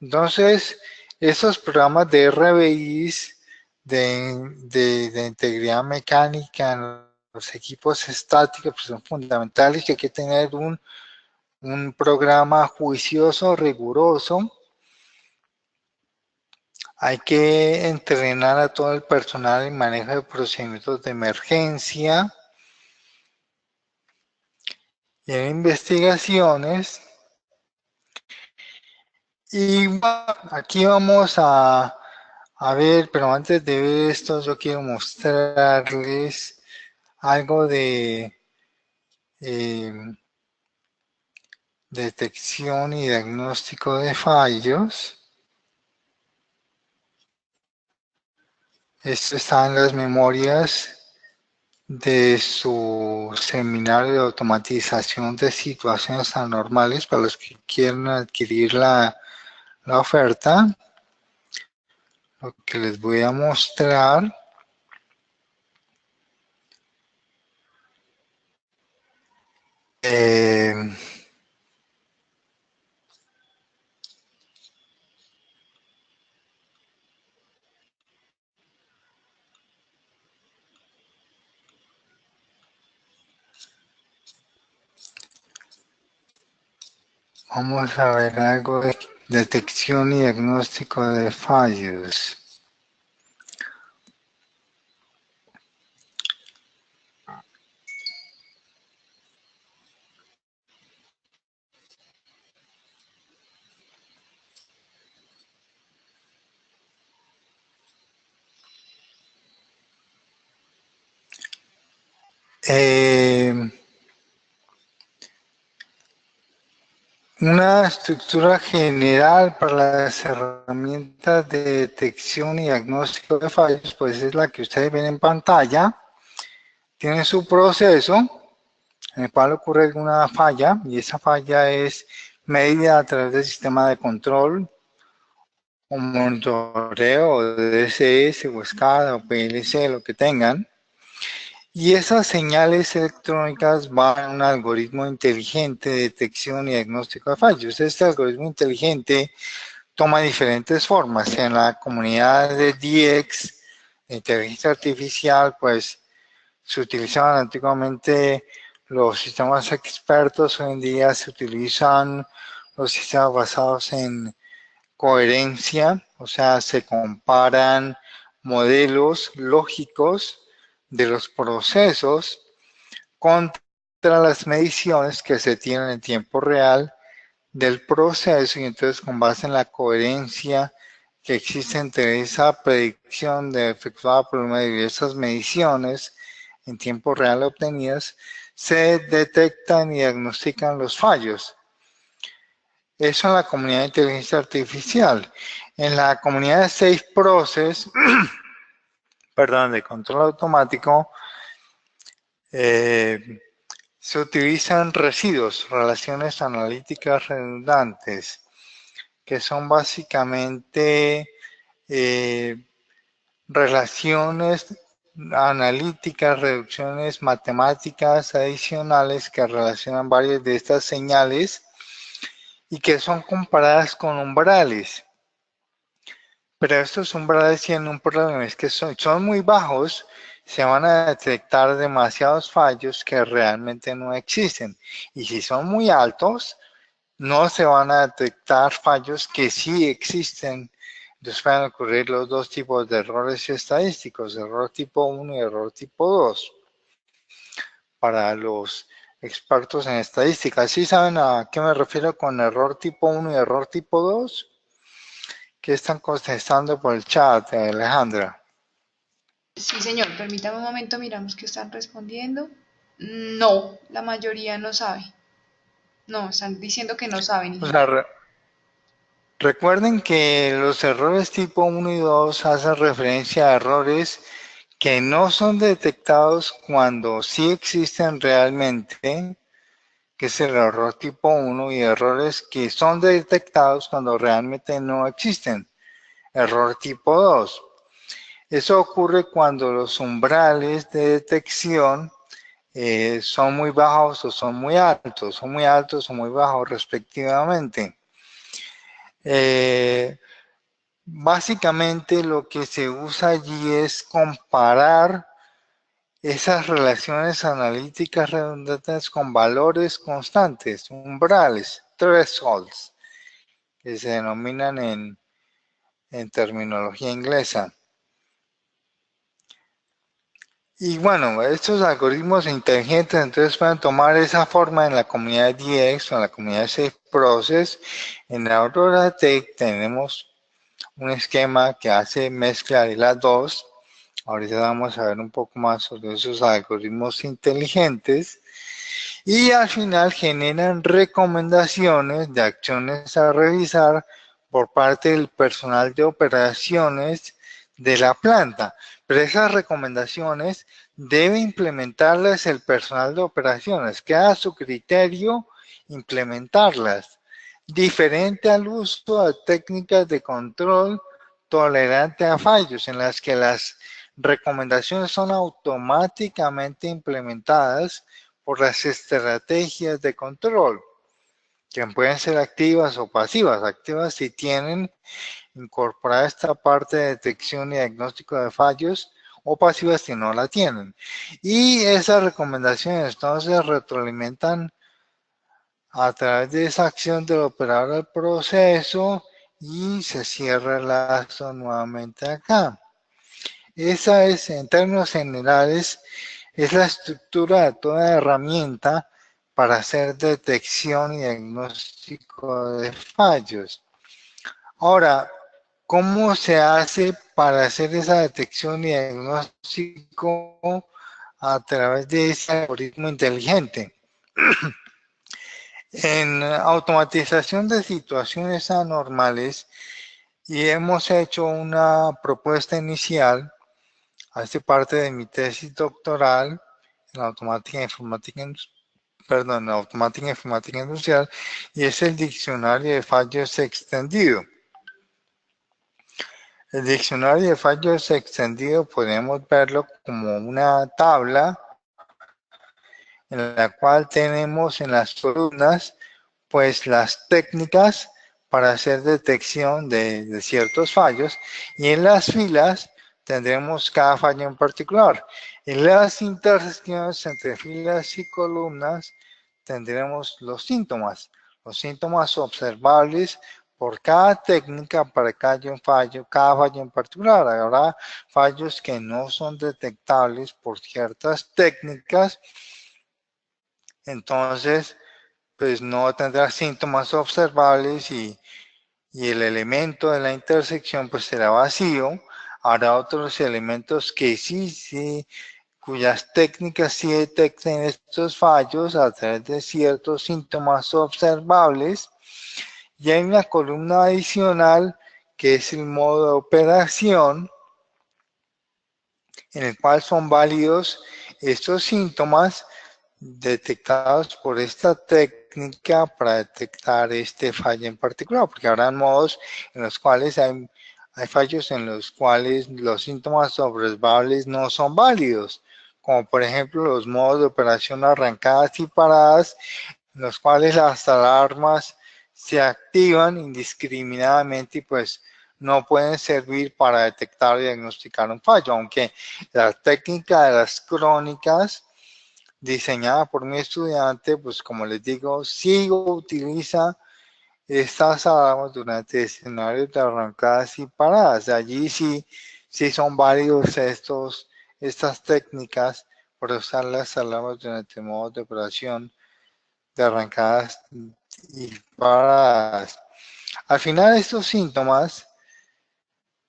Entonces, esos programas de RBIs, de integridad mecánica en los equipos estáticos, pues son fundamentales, que hay que tener un programa juicioso, riguroso. Hay que entrenar a todo el personal en manejo de procedimientos de emergencia y en investigaciones. Y bueno, aquí vamos a ver, pero antes de ver esto, yo quiero mostrarles algo de eh, detección y diagnóstico de fallos. Esto está en las memorias de su seminario de automatización de situaciones anormales para los que quieran adquirir la oferta. Lo que les voy a mostrar. Eh, Vamos a ver algo de detección y diagnóstico de fallos. Eh, una estructura general para las herramientas de detección y diagnóstico de fallos, pues es la que ustedes ven en pantalla. Tiene su proceso en el cual ocurre alguna falla y esa falla es medida a través del sistema de control o monitoreo o de DCS o SCADA o PLC, lo que tengan. Y esas señales electrónicas van a un algoritmo inteligente de detección y diagnóstico de fallos. Este algoritmo inteligente toma diferentes formas. En la comunidad de DX, de inteligencia artificial, pues se utilizaban antiguamente los sistemas expertos, hoy en día se utilizan los sistemas basados en coherencia, o sea, se comparan modelos lógicos de los procesos contra las mediciones que se tienen en tiempo real del proceso y entonces con base en la coherencia que existe entre esa predicción efectuada por una de diversas mediciones en tiempo real obtenidas, se detectan y diagnostican los fallos. Eso en la comunidad de inteligencia artificial. En la comunidad de Safe Process, perdón, de control automático, se utilizan residuos, relaciones analíticas redundantes, que son básicamente relaciones analíticas, reducciones matemáticas adicionales que relacionan varias de estas señales y que son comparadas con umbrales. Pero estos umbrales tienen un problema, es que son muy bajos, se van a detectar demasiados fallos que realmente no existen. Y si son muy altos, no se van a detectar fallos que sí existen. Entonces pueden ocurrir los dos tipos de errores estadísticos, error tipo 1 y error tipo 2. Para los expertos en estadística, ¿sí saben a qué me refiero con error tipo 1 y error tipo 2? ¿Qué están contestando por el chat, Alejandra? Sí, señor, permítame un momento, miramos qué están respondiendo. No, la mayoría no sabe. No, están diciendo que no saben, O sea, ingeniero. recuerden que los errores tipo 1 y 2 hacen referencia a errores que no son detectados cuando sí existen realmente, que es el error tipo 1, y errores que son detectados cuando realmente no existen, error tipo 2. Eso ocurre cuando los umbrales de detección son muy bajos o son muy altos o muy bajos respectivamente. Básicamente lo que se usa allí es comparar esas relaciones analíticas redundantes con valores constantes, umbrales, thresholds, que se denominan en terminología inglesa. Y bueno, estos algoritmos inteligentes entonces pueden tomar esa forma en la comunidad DX o en la comunidad Safe Process. En la Aurora Tech tenemos un esquema que hace mezcla de las dos. Ahorita vamos a ver un poco más sobre esos algoritmos inteligentes. Y al final generan recomendaciones de acciones a realizar por parte del personal de operaciones de la planta. Pero esas recomendaciones debe implementarlas el personal de operaciones, queda a su criterio implementarlas, diferente al uso de técnicas de control tolerante a fallos, en las que las recomendaciones son automáticamente implementadas por las estrategias de control, que pueden ser activas o pasivas. Activas si tienen incorporada esta parte de detección y diagnóstico de fallos, o pasivas si no la tienen. Y esas recomendaciones entonces retroalimentan a través de esa acción del operador del proceso y se cierra el lazo nuevamente acá. Esa es, en términos generales, es la estructura de toda herramienta para hacer detección y diagnóstico de fallos. Ahora, ¿cómo se hace para hacer esa detección y diagnóstico a través de ese algoritmo inteligente? En automatización de situaciones anormales, y hemos hecho una propuesta inicial, hace parte de mi tesis doctoral en automática informática industrial, y es el diccionario de fallos extendido. El diccionario de fallos extendido podemos verlo como una tabla en la cual tenemos en las columnas pues las técnicas para hacer detección de ciertos fallos, y en las filas tendremos cada fallo en particular. En las intersecciones entre filas y columnas tendremos los síntomas observables por cada técnica para cada fallo en particular. Habrá fallos que no son detectables por ciertas técnicas, entonces pues no tendrá síntomas observables, y el elemento de la intersección pues será vacío. Habrá otros elementos que sí, cuyas técnicas sí detecten estos fallos a través de ciertos síntomas observables. Y hay una columna adicional que es el modo de operación, en el cual son válidos estos síntomas detectados por esta técnica para detectar este fallo en particular, porque habrá modos en los cuales hay Hay fallos en los cuales los síntomas observables no son válidos, como por ejemplo los modos de operación arrancadas y paradas, en los cuales las alarmas se activan indiscriminadamente y pues no pueden servir para detectar y diagnosticar un fallo, aunque la técnica de las crónicas diseñada por mi estudiante, pues como les digo, sí utiliza estas alarmas durante escenarios de arrancadas y paradas. Allí sí son válidos estas técnicas para usar las alarmas durante modos de operación de arrancadas y paradas. Al final estos síntomas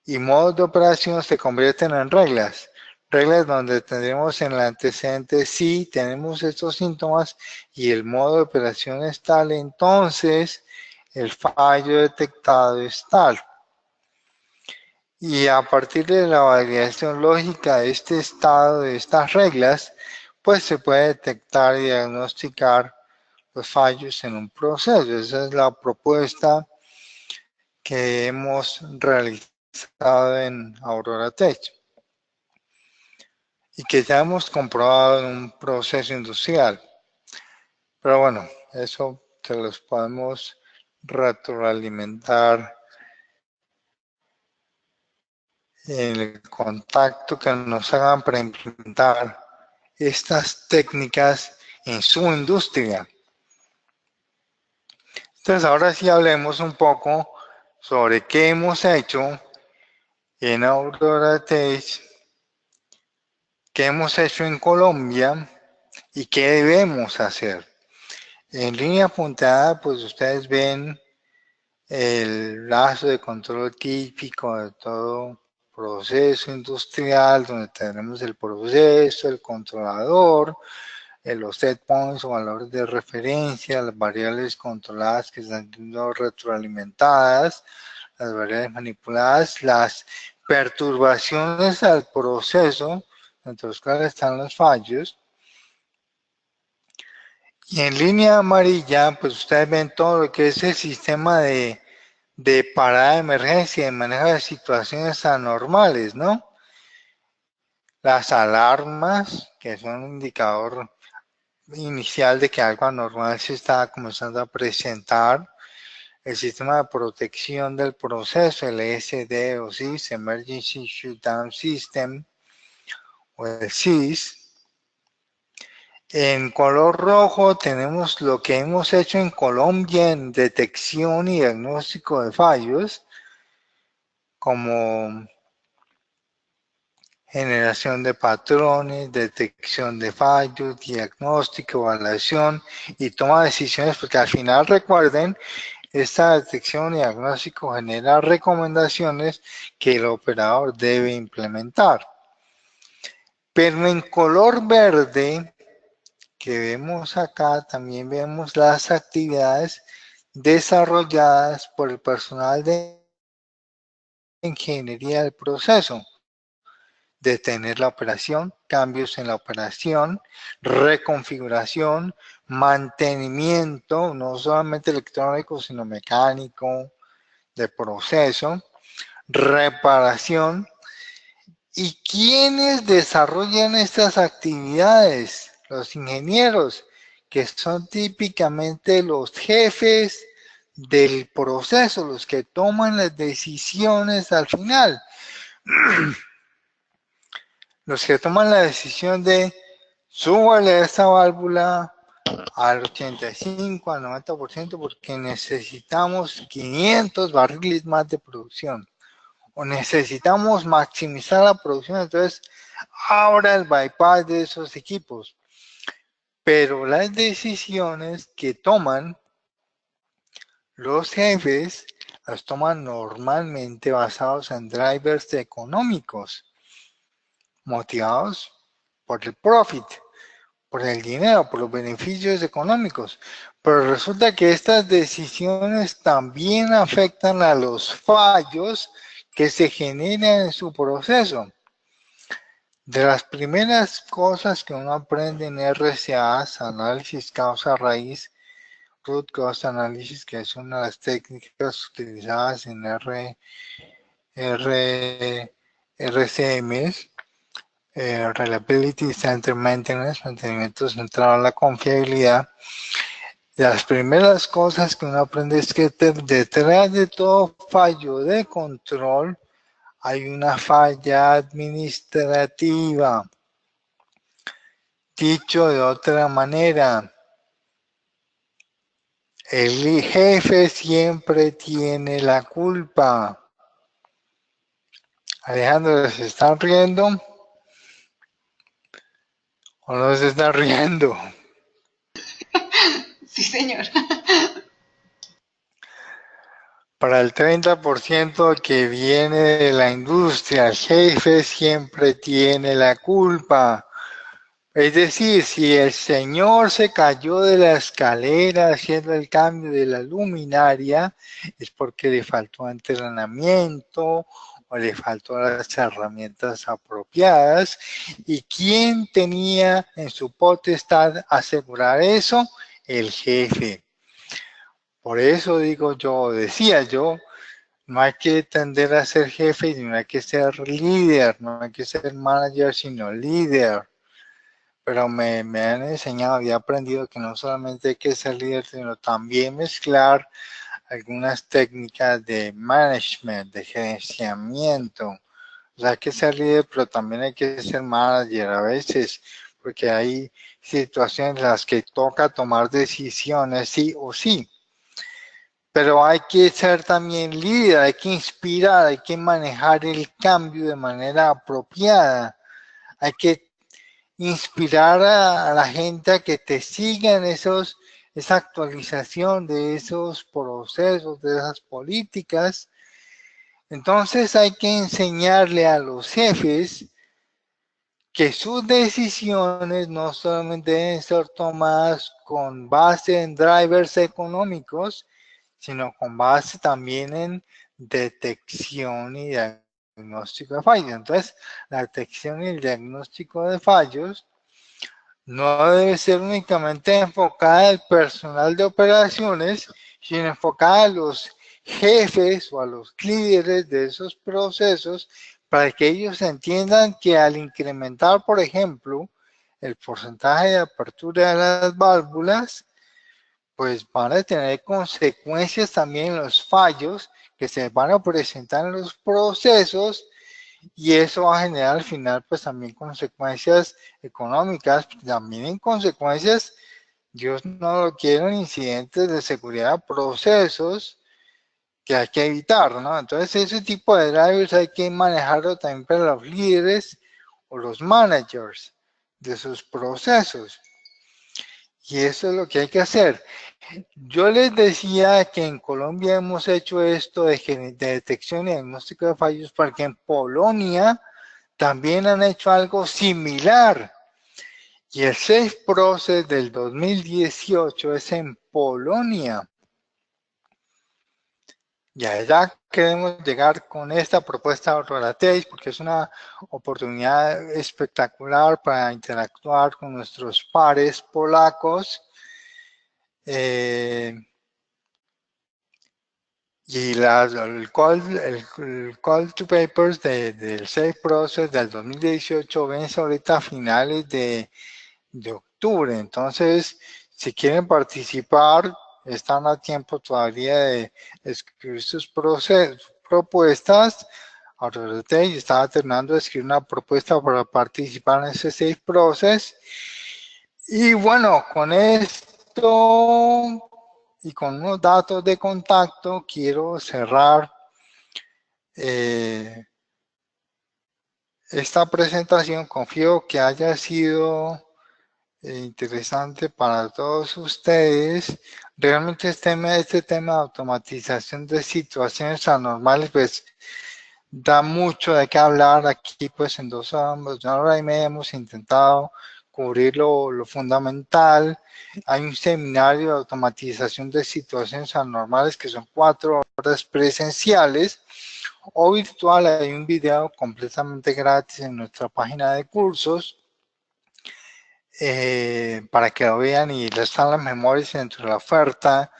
y modos de operación se convierten en reglas. Reglas donde tendremos en el antecedente si tenemos estos síntomas y el modo de operación es tal, entonces el fallo detectado es tal. Y a partir de la validación lógica de este estado, de estas reglas, pues se puede detectar y diagnosticar los fallos en un proceso. Esa es la propuesta que hemos realizado en Aurora Tech y que ya hemos comprobado en un proceso industrial. Pero bueno, eso se los podemos retroalimentar en el contacto que nos hagan para implementar estas técnicas en su industria. Entonces ahora sí hablemos un poco sobre qué hemos hecho en Aurora Tech, qué hemos hecho en Colombia y qué debemos hacer. En línea punteada, pues ustedes ven el lazo de control típico de todo proceso industrial, donde tenemos el proceso, el controlador, los set points o valores de referencia, las variables controladas que están siendo retroalimentadas, las variables manipuladas, las perturbaciones al proceso, entre los cuales están los fallos. Y en línea amarilla, pues ustedes ven todo lo que es el sistema de parada de emergencia, de manejo de situaciones anormales, ¿no? Las alarmas, que son un indicador inicial de que algo anormal se está comenzando a presentar. El sistema de protección del proceso, el ESD o SIS, Emergency Shutdown System, o el SIS. En color rojo tenemos lo que hemos hecho en Colombia en detección y diagnóstico de fallos, como generación de patrones, detección de fallos, diagnóstico, evaluación y toma de decisiones, porque al final recuerden, esta detección y diagnóstico genera recomendaciones que el operador debe implementar. Pero en color verde, que vemos acá, también vemos las actividades desarrolladas por el personal de ingeniería del proceso. Detener la operación, cambios en la operación, reconfiguración, mantenimiento, no solamente electrónico, sino mecánico, de proceso, reparación. ¿Y quiénes desarrollan estas actividades? Los ingenieros, que son típicamente los jefes del proceso, los que toman las decisiones al final. Los que toman la decisión de súbale esta válvula al 85, al 90% porque necesitamos 500 barriles más de producción o necesitamos maximizar la producción, entonces ahora el bypass de esos equipos. Pero las decisiones que toman los jefes las toman normalmente basados en drivers económicos, motivados por el profit, por el dinero, por los beneficios económicos. Pero resulta que estas decisiones también afectan a los fallos que se generan en su proceso. De las primeras cosas que uno aprende en RCA, análisis causa-raíz, root cause analysis, que es una de las técnicas utilizadas en RCMs, Reliability Center Maintenance, mantenimiento centrado en la confiabilidad. Las primeras cosas que uno aprende es que detrás de todo fallo de control hay una falla administrativa. Dicho de otra manera, el jefe siempre tiene la culpa. Alejandro, ¿se están riendo? ¿O no se están riendo? Sí, señor. Para el 30% que viene de la industria, el jefe siempre tiene la culpa. Es decir, si el señor se cayó de la escalera haciendo el cambio de la luminaria, es porque le faltó entrenamiento o le faltó las herramientas apropiadas. ¿Y quién tenía en su potestad asegurar eso? El jefe. Por eso digo yo, decía yo, no hay que tender a ser jefe, no hay que ser líder, no hay que ser manager, sino líder. Pero me han enseñado y he aprendido que no solamente hay que ser líder, sino también mezclar algunas técnicas de management, de gerenciamiento. O sea, hay que ser líder, pero también hay que ser manager a veces, porque hay situaciones en las que toca tomar decisiones sí o sí. Pero hay que ser también líder, hay que inspirar, hay que manejar el cambio de manera apropiada. Hay que inspirar a la gente a que te sigan esa actualización de esos procesos, de esas políticas. Entonces hay que enseñarle a los jefes que sus decisiones no solamente deben ser tomadas con base en drivers económicos, sino con base también en detección y diagnóstico de fallos. Entonces, la detección y el diagnóstico de fallos no debe ser únicamente enfocada al personal de operaciones, sino enfocada a los jefes o a los líderes de esos procesos para que ellos entiendan que al incrementar, por ejemplo, el porcentaje de apertura de las válvulas, pues van a tener consecuencias también en los fallos que se van a presentar en los procesos y eso va a generar al final pues también consecuencias económicas, también en consecuencias, Dios no lo quiere, incidentes de seguridad, procesos que hay que evitar, ¿no? Entonces ese tipo de drivers hay que manejarlo también para los líderes o los managers de sus procesos. Y eso es lo que hay que hacer. Yo les decía que en Colombia hemos hecho esto de detección y diagnóstico de fallos porque en Polonia también han hecho algo similar. Y el Safe Process del 2018 es en Polonia. Y allá queremos llegar con esta propuesta de Aurora Tech porque es una oportunidad espectacular para interactuar con nuestros pares polacos. Y el call to papers del Safe Process del 2018 vence ahorita a finales de octubre. Entonces, si quieren participar, están a tiempo todavía de escribir sus propuestas. Ahora estaba terminando de escribir una propuesta para participar en ese Safe Process. Y bueno, con esto y con unos datos de contacto, quiero cerrar esta presentación. Confío que haya sido interesante para todos ustedes. Realmente este tema de automatización de situaciones anormales, pues da mucho de qué hablar. Aquí, pues en 2 horas y media hemos intentado cubrir lo fundamental. Hay un seminario de automatización de situaciones anormales que son 4 horas presenciales o virtual. Hay un video completamente gratis en nuestra página de cursos para que lo vean y les están las memorias dentro de la oferta.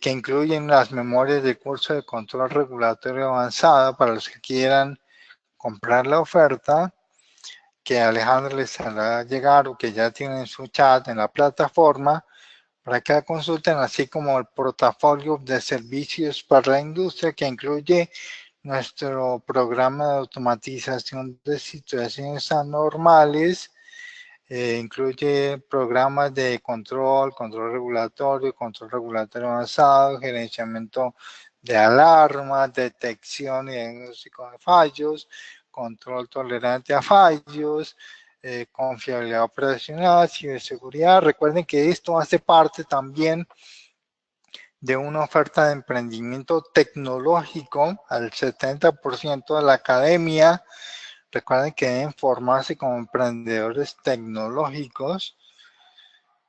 que incluyen las memorias de curso de control regulatorio avanzado para los que quieran comprar la oferta, que Alejandro les hará llegar o que ya tienen su chat en la plataforma para que la consulten, así como el portafolio de servicios para la industria que incluye nuestro programa de automatización de situaciones anormales, incluye programas de control regulatorio avanzado, gerenciamiento de alarmas, detección y diagnóstico de fallos, control tolerante a fallos, confiabilidad operacional, ciberseguridad. Recuerden que esto hace parte también de una oferta de emprendimiento tecnológico al 70% de la academia. Recuerden que deben formarse como emprendedores tecnológicos.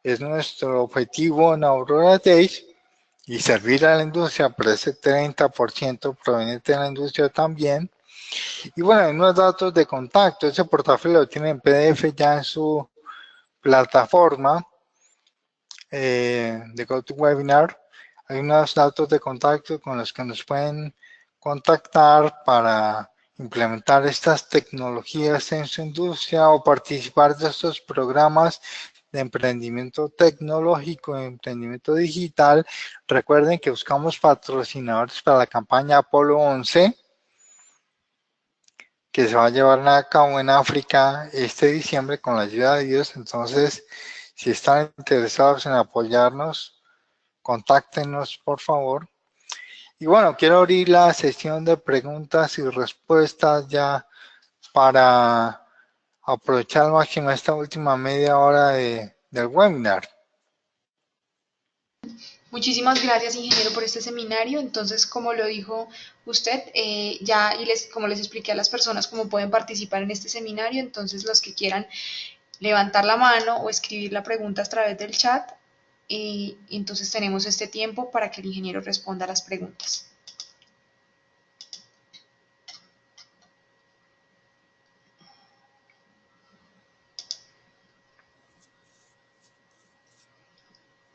Es nuestro objetivo en Aurora Tech y servir a la industria, pero ese 30% proveniente de la industria también. Y bueno, hay unos datos de contacto. Ese portafolio lo tiene en PDF ya en su plataforma de GoToWebinar. Hay unos datos de contacto con los que nos pueden contactar para implementar estas tecnologías en su industria o participar de estos programas de emprendimiento tecnológico, de emprendimiento digital. Recuerden que buscamos patrocinadores para la campaña Apolo 11, que se va a llevar a cabo en África este diciembre con la ayuda de Dios. Entonces, si están interesados en apoyarnos, contáctenos por favor. Y bueno, quiero abrir la sesión de preguntas y respuestas ya para aprovechar al máximo esta última media hora del webinar. Muchísimas gracias, ingeniero, por este seminario. Entonces, como lo dijo usted, como les expliqué a las personas cómo pueden participar en este seminario, entonces los que quieran levantar la mano o escribir la pregunta a través del chat, entonces tenemos este tiempo para que el ingeniero responda a las preguntas.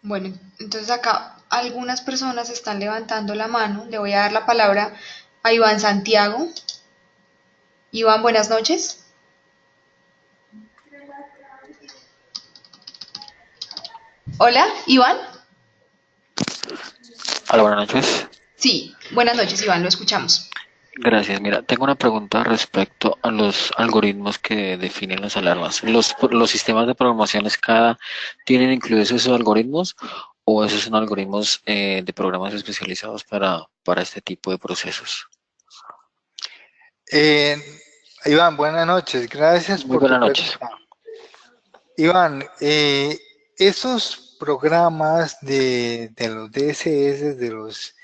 Bueno, entonces acá algunas personas están levantando la mano. Le voy a dar la palabra a Iván Santiago. Iván, buenas noches. Hola, Iván. Hola, buenas noches. Sí, buenas noches, Iván, lo escuchamos. Gracias. Mira, tengo una pregunta respecto a los algoritmos que definen las alarmas. ¿Los sistemas de programación SCADA tienen incluidos esos algoritmos o esos son algoritmos de programas especializados para este tipo de procesos? Iván, buenas noches. Gracias Muy por tu buenas noches. pregunta. Iván, esos programas de los DSS, de los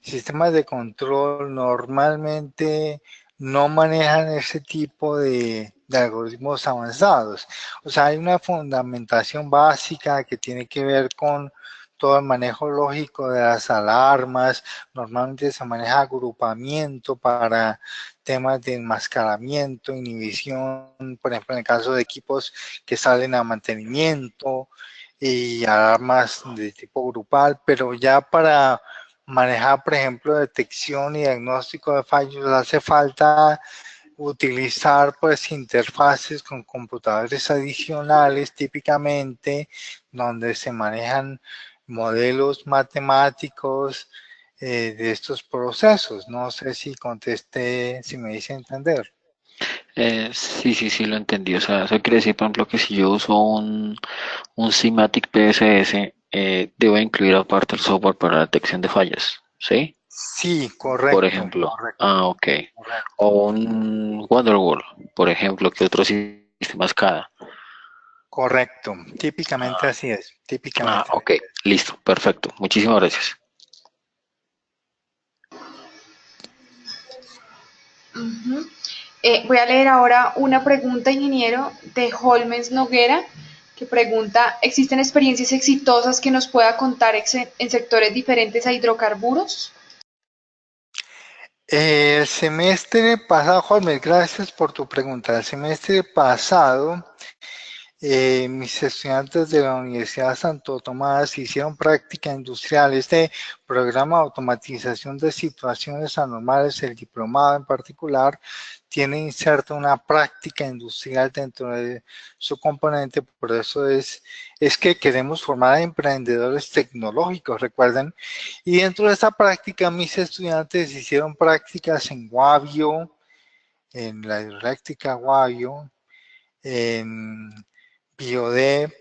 sistemas de control, normalmente no manejan ese tipo de algoritmos avanzados. O sea, hay una fundamentación básica que tiene que ver con todo el manejo lógico de las alarmas. Normalmente se maneja agrupamiento para temas de enmascaramiento, inhibición, por ejemplo, en el caso de equipos que salen a mantenimiento y alarmas de tipo grupal, pero ya para manejar, por ejemplo, detección y diagnóstico de fallos, hace falta utilizar pues interfaces con computadores adicionales, típicamente donde se manejan modelos matemáticos de estos procesos. No sé si contesté, si me hice entender. Sí, lo entendí. O sea, eso quiere decir, por ejemplo, que si yo uso un Simatic PSS, debo incluir aparte el software para la detección de fallas, ¿sí? Sí, Por correcto, ejemplo. correcto, Ah, ok. correcto. O un Wonderwall, por ejemplo, que otro sistema SCADA. Correcto, típicamente así es, típicamente. Ok, listo, perfecto. Muchísimas gracias. Voy a leer ahora una pregunta, ingeniero, de Holmes Noguera, que pregunta, ¿existen experiencias exitosas que nos pueda contar en sectores diferentes a hidrocarburos? El semestre pasado, Holmes, gracias por tu pregunta. El semestre pasado Mis estudiantes de la Universidad Santo Tomás hicieron práctica industrial. Este programa de automatización de situaciones anormales, el diplomado en particular, tiene inserta una práctica industrial dentro de su componente. Por eso es que queremos formar a emprendedores tecnológicos, recuerden. Y dentro de esta práctica, mis estudiantes hicieron prácticas en Guavio, en la hidroeléctrica Guavio, en Biodé,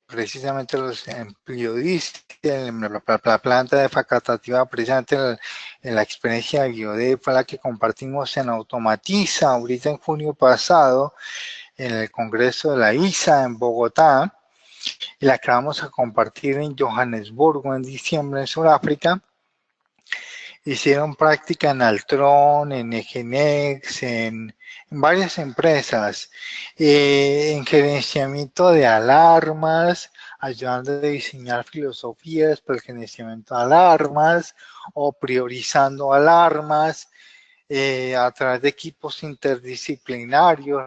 precisamente los en Biodis, en la planta de facatativa, precisamente en la experiencia de Biodé fue la que compartimos en Automatiza, ahorita en junio pasado, en el Congreso de la ISA en Bogotá, y la que vamos a compartir en Johannesburgo en diciembre en Sudáfrica. Hicieron práctica en Altron, en Egenex, en varias empresas, en gerenciamiento de alarmas, ayudando a diseñar filosofías para el gerenciamiento de alarmas o priorizando alarmas a través de equipos interdisciplinarios.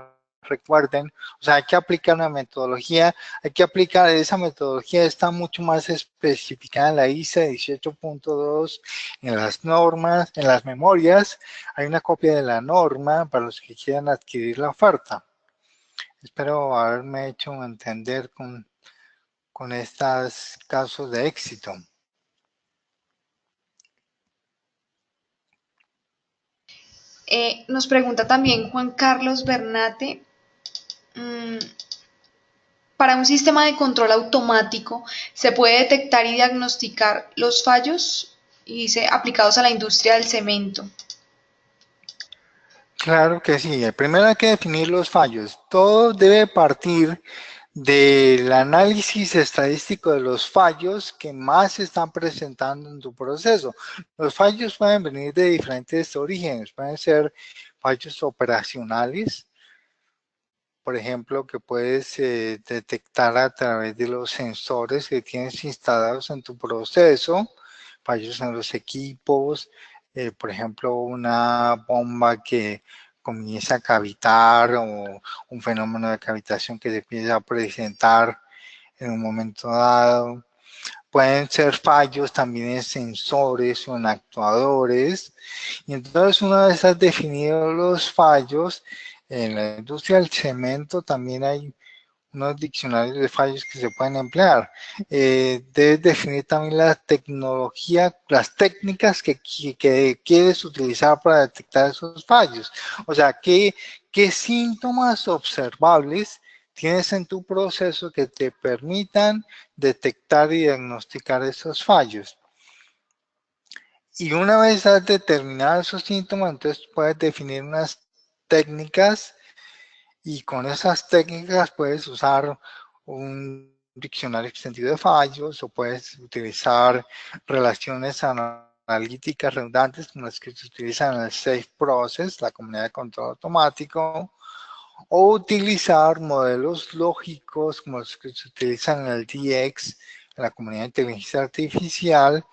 Recuerden, o sea, hay que aplicar una metodología, hay que aplicar esa metodología, está mucho más especificada en la ISA 18.2, en las normas, en las memorias, hay una copia de la norma para los que quieran adquirir la oferta. Espero haberme hecho entender con estos casos de éxito. Nos pregunta también Juan Carlos Bernate, para un sistema de control automático, ¿se puede detectar y diagnosticar los fallos? Y dice, aplicados a la industria del cemento. Claro que sí. Primero hay que definir los fallos. Todo debe partir del análisis estadístico de los fallos que más se están presentando en tu proceso. Los fallos pueden venir de diferentes orígenes. Pueden ser fallos operacionales, por ejemplo, que puedes detectar a través de los sensores que tienes instalados en tu proceso, fallos en los equipos, por ejemplo, una bomba que comienza a cavitar o un fenómeno de cavitación que se empieza a presentar en un momento dado. Pueden ser fallos también en sensores o en actuadores. Y entonces, una vez has definido los fallos, en la industria del cemento también hay unos diccionarios de fallos que se pueden emplear. Debes definir también la tecnología, las técnicas que quieres utilizar para detectar esos fallos. O sea, ¿qué síntomas observables tienes en tu proceso que te permitan detectar y diagnosticar esos fallos? Y una vez has determinado esos síntomas, entonces puedes definir unas técnicas y con esas técnicas puedes usar un diccionario extendido de fallos o puedes utilizar relaciones analíticas redundantes como las que se utilizan en el Safe Process, la comunidad de control automático, o utilizar modelos lógicos como los que se utilizan en el DX, en la comunidad de inteligencia artificial,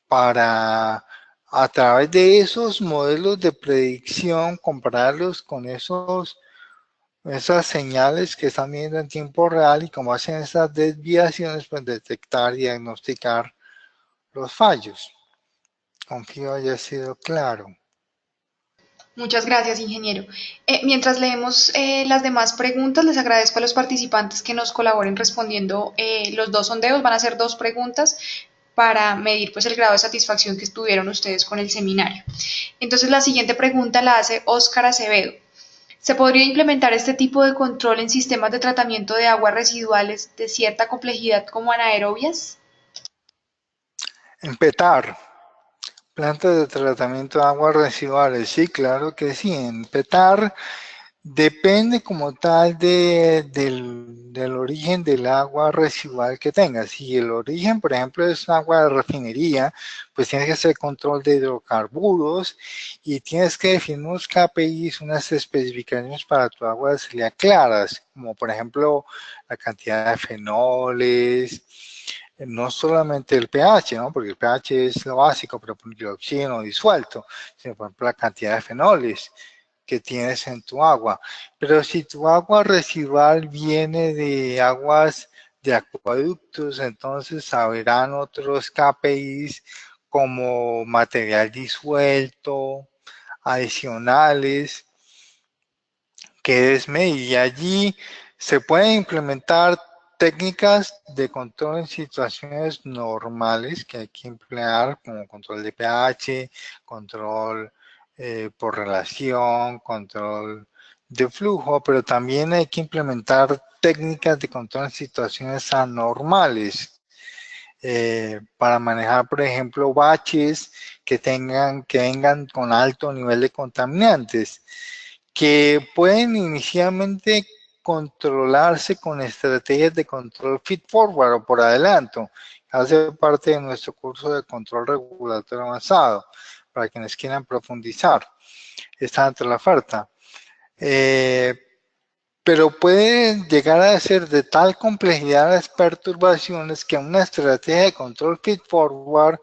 para a través de esos modelos de predicción compararlos con esas señales que están viendo en tiempo real y cómo hacen esas desviaciones, pues detectar y diagnosticar los fallos. Confío haya sido claro. Muchas gracias, ingeniero. Mientras leemos las demás preguntas, les agradezco a los participantes que nos colaboren respondiendo los dos sondeos. Van a ser dos preguntas para medir pues, el grado de satisfacción que tuvieron ustedes con el seminario. Entonces, la siguiente pregunta la hace Óscar Acevedo. ¿Se podría implementar este tipo de control en sistemas de tratamiento de aguas residuales de cierta complejidad como anaerobias? En PETAR, plantas de tratamiento de aguas residuales, sí, claro que sí. En PETAR depende como tal del origen del agua residual que tengas. Si el origen, por ejemplo, es agua de refinería, pues tienes que hacer control de hidrocarburos y tienes que definir unos KPIs, unas especificaciones para tu agua de salida claras, como por ejemplo la cantidad de fenoles, no solamente el pH, ¿no? Porque el pH es lo básico, pero el oxígeno disuelto, sino por ejemplo la cantidad de fenoles, que tienes en tu agua. Pero si tu agua residual viene de aguas de acueductos, entonces habrán otros KPIs como material disuelto, adicionales, que debes medir. Y allí se pueden implementar técnicas de control en situaciones normales que hay que emplear, como control de pH, control por relación, control de flujo, pero también hay que implementar técnicas de control en situaciones anormales para manejar, por ejemplo, baches que vengan con alto nivel de contaminantes, que pueden inicialmente controlarse con estrategias de control feed forward o por adelanto. Hace parte de nuestro curso de control regulatorio avanzado, para quienes quieran profundizar. Está dentro de la oferta. Pero puede llegar a ser de tal complejidad las perturbaciones que una estrategia de control feed forward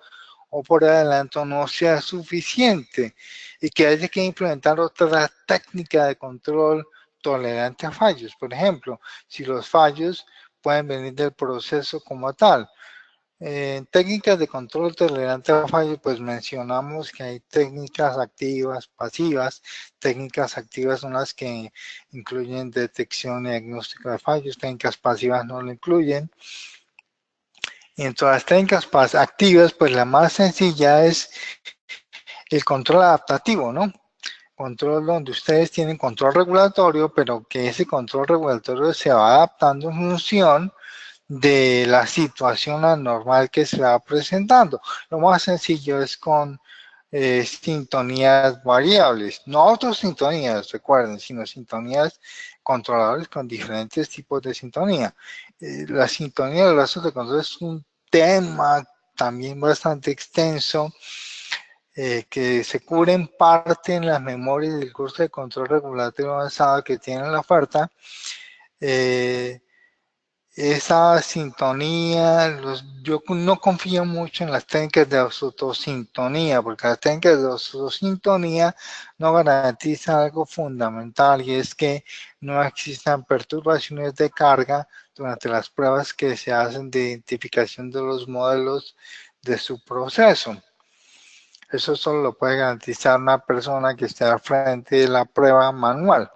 o por adelanto no sea suficiente y que haya que implementar otra técnica de control tolerante a fallos. Por ejemplo, si los fallos pueden venir del proceso como tal. En técnicas de control tolerante a fallos, pues mencionamos que hay técnicas activas, pasivas. Técnicas activas son las que incluyen detección y diagnóstico de fallos. Técnicas pasivas no lo incluyen. Y entre las técnicas activas, pues la más sencilla es el control adaptativo, ¿no? Control donde ustedes tienen control regulatorio, pero que ese control regulatorio se va adaptando en función de la situación anormal que se va presentando. Lo más sencillo es con sintonías variables, no autosintonías, recuerden, sino sintonías controladores con diferentes tipos de sintonía. La sintonía de los lazos de control es un tema también bastante extenso que se cubre en parte en las memorias del curso de control regulatorio avanzado que tiene la oferta. Esa sintonía, yo no confío mucho en las técnicas de autosintonía, porque las técnicas de autosintonía no garantizan algo fundamental y es que no existan perturbaciones de carga durante las pruebas que se hacen de identificación de los modelos de su proceso. Eso solo lo puede garantizar una persona que esté al frente de la prueba manual.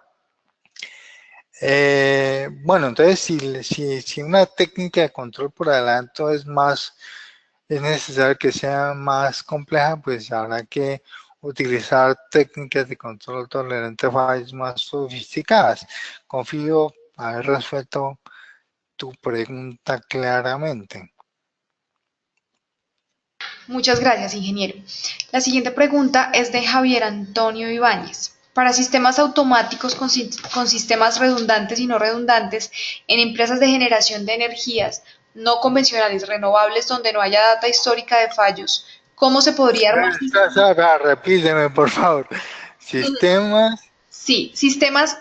Bueno, entonces si una técnica de control por adelanto es necesario que sea más compleja, pues habrá que utilizar técnicas de control tolerante a fallos más sofisticadas. Confío haber resuelto tu pregunta claramente. Muchas gracias, ingeniero. La siguiente pregunta es de Javier Antonio Ibáñez. Para sistemas automáticos con sistemas redundantes y no redundantes en empresas de generación de energías no convencionales renovables donde no haya data histórica de fallos, ¿cómo se podría armar? Sara, repíteme, por favor. Sistemas. Sí,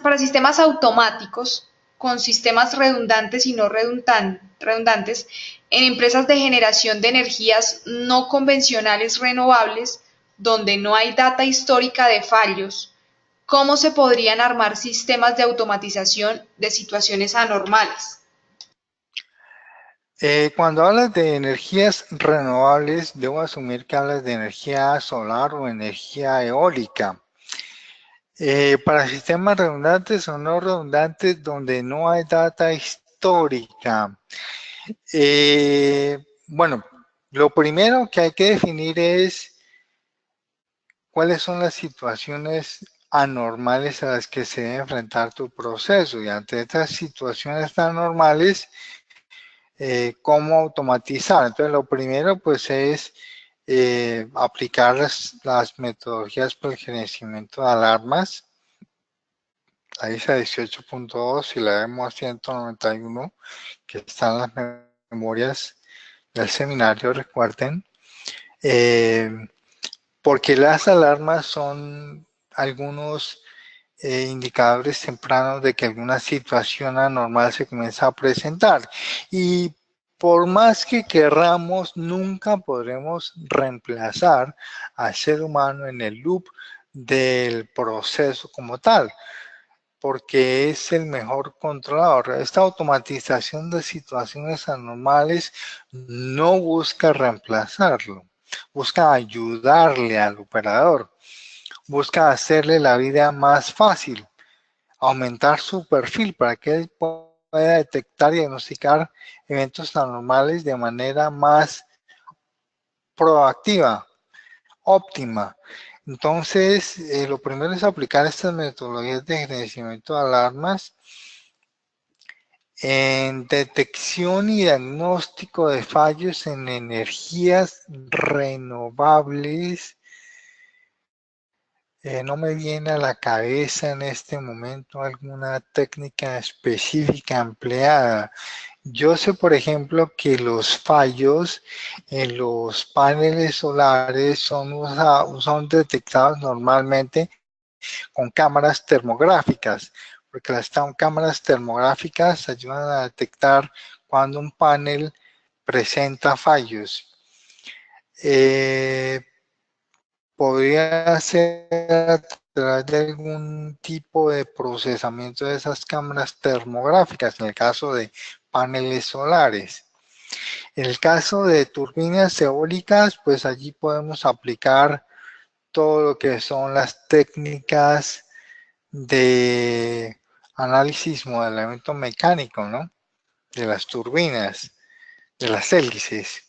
para sistemas automáticos con sistemas redundantes y no redundantes en empresas de generación de energías no convencionales renovables donde no hay data histórica de fallos, ¿cómo se podrían armar sistemas de automatización de situaciones anormales? Cuando hablas de energías renovables, debo asumir que hablas de energía solar o energía eólica. Para sistemas redundantes o no redundantes donde no hay data histórica. Bueno, lo primero que hay que definir es cuáles son las situaciones anormales a las que se debe enfrentar tu proceso. Y ante estas situaciones tan normales, cómo automatizar. Entonces, lo primero pues es aplicar las metodologías para el gerenciamiento de alarmas, la ISA 18.2 y la EMO 191, que están en las memorias del seminario, recuerden, porque las alarmas son algunos indicadores tempranos de que alguna situación anormal se comienza a presentar. Y por más que querramos, nunca podremos reemplazar al ser humano en el loop del proceso como tal, porque es el mejor controlador. Esta automatización de situaciones anormales no busca reemplazarlo, busca ayudarle al operador, busca hacerle la vida más fácil, aumentar su perfil para que él pueda detectar y diagnosticar eventos anormales de manera más proactiva, óptima. Entonces, lo primero es aplicar estas metodologías de gerenciamiento de alarmas en detección y diagnóstico de fallos en energías renovables. No me viene a la cabeza en este momento alguna técnica específica empleada. Yo sé, por ejemplo, que los fallos en los paneles solares son detectados normalmente con cámaras termográficas, porque las cámaras termográficas ayudan a detectar cuando un panel presenta fallos. Podría ser a través de algún tipo de procesamiento de esas cámaras termográficas, en el caso de paneles solares. En el caso de turbinas eólicas, pues allí podemos aplicar todo lo que son las técnicas de análisis modelamiento mecánico, ¿no? De las turbinas, de las hélices.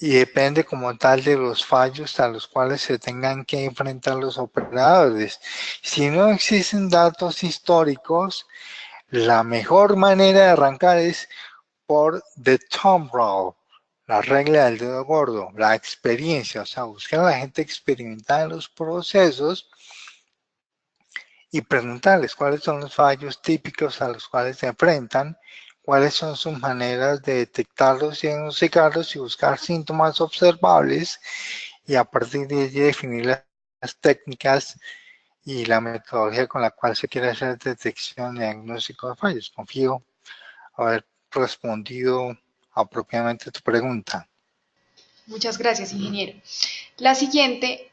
Y depende como tal de los fallos a los cuales se tengan que enfrentar los operadores. Si no existen datos históricos, la mejor manera de arrancar es por the thumb rule, la regla del dedo gordo, la experiencia, o sea, buscar a la gente experimentada en los procesos y preguntarles cuáles son los fallos típicos a los cuales se enfrentan, cuáles son sus maneras de detectarlos y diagnosticarlos y buscar síntomas observables y a partir de allí definir las técnicas y la metodología con la cual se quiere hacer detección y diagnóstico de fallos. Confío haber respondido apropiadamente tu pregunta. Muchas gracias, ingeniero. La siguiente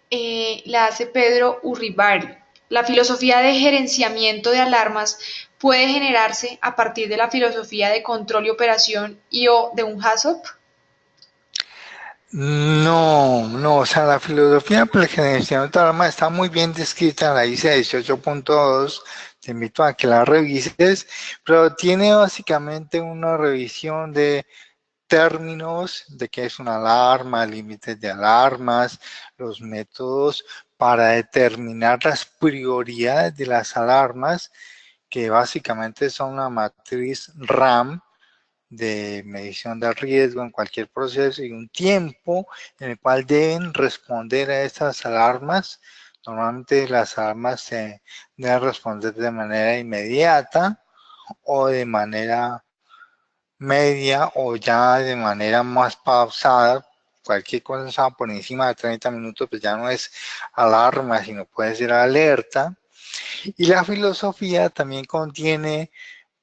la hace Pedro Urribari. La filosofía de gerenciamiento de alarmas puede generarse a partir de la filosofía de control y operación y o de un HACCP. No, o sea, la filosofía para el gerenciamiento de alarmas está muy bien descrita en la ISA 18.2, te invito a que la revises, pero tiene básicamente una revisión de términos de qué es una alarma, límites de alarmas, los métodos para determinar las prioridades de las alarmas, que básicamente son una matriz RAM de medición de riesgo en cualquier proceso y un tiempo en el cual deben responder a estas alarmas. Normalmente las alarmas se deben responder de manera inmediata o de manera media o ya de manera más pausada. Cualquier cosa por encima de 30 minutos pues ya no es alarma, sino puede ser alerta. Y la filosofía también contiene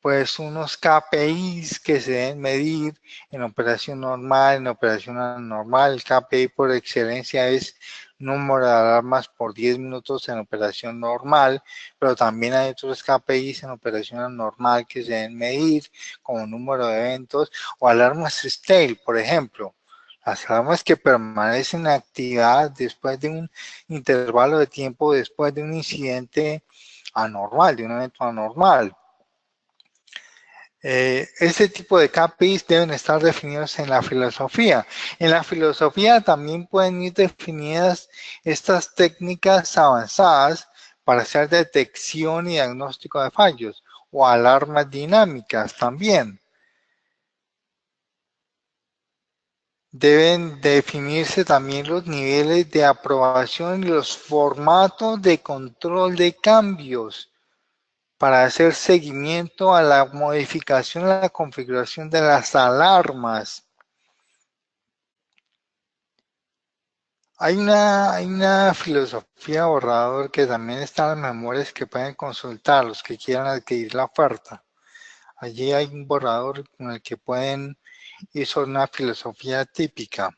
pues unos KPIs que se deben medir en operación normal, en operación anormal. El KPI por excelencia es número de alarmas por 10 minutos en operación normal, pero también hay otros KPIs en operación anormal que se deben medir, como número de eventos o alarmas stale, por ejemplo. Las alarmas que permanecen en actividad después de un intervalo de tiempo, después de un incidente anormal, de un evento anormal. Este tipo de KPIs deben estar definidos en la filosofía. En la filosofía también pueden ir definidas estas técnicas avanzadas para hacer detección y diagnóstico de fallos o alarmas dinámicas también. Deben definirse también los niveles de aprobación y los formatos de control de cambios para hacer seguimiento a la modificación, a la configuración de las alarmas. Hay una filosofía borrador que también está en las memorias que pueden consultar los que quieran adquirir la oferta. Allí hay un borrador con el que pueden ir sobre una filosofía típica.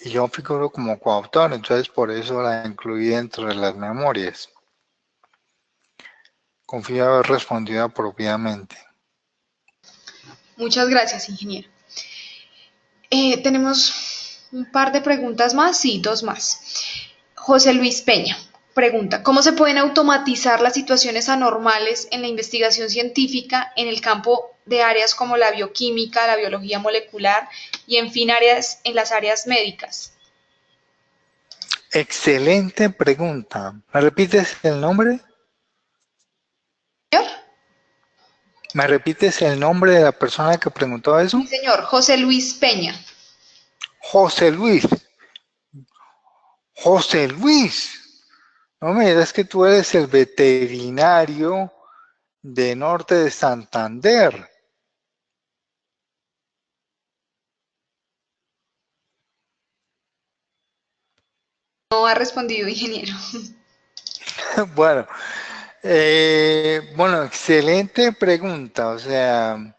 y yo figuro como coautor, entonces por eso la incluí dentro de las memorias. Confío haber respondido apropiadamente. Muchas gracias, ingeniero. Tenemos un par de preguntas más, sí, dos más. José Luis Peña pregunta, ¿cómo se pueden automatizar las situaciones anormales en la investigación científica en el campo de áreas como la bioquímica, la biología molecular y, en fin, en las áreas médicas? Excelente pregunta. ¿Me repites el nombre? ¿Señor? ¿Me repites el nombre de la persona que preguntó eso? Sí, señor, José Luis Peña. José Luis. José Luis. No me digas que tú eres el veterinario de Norte de Santander. No ha respondido, ingeniero. Bueno, bueno, excelente pregunta. O sea,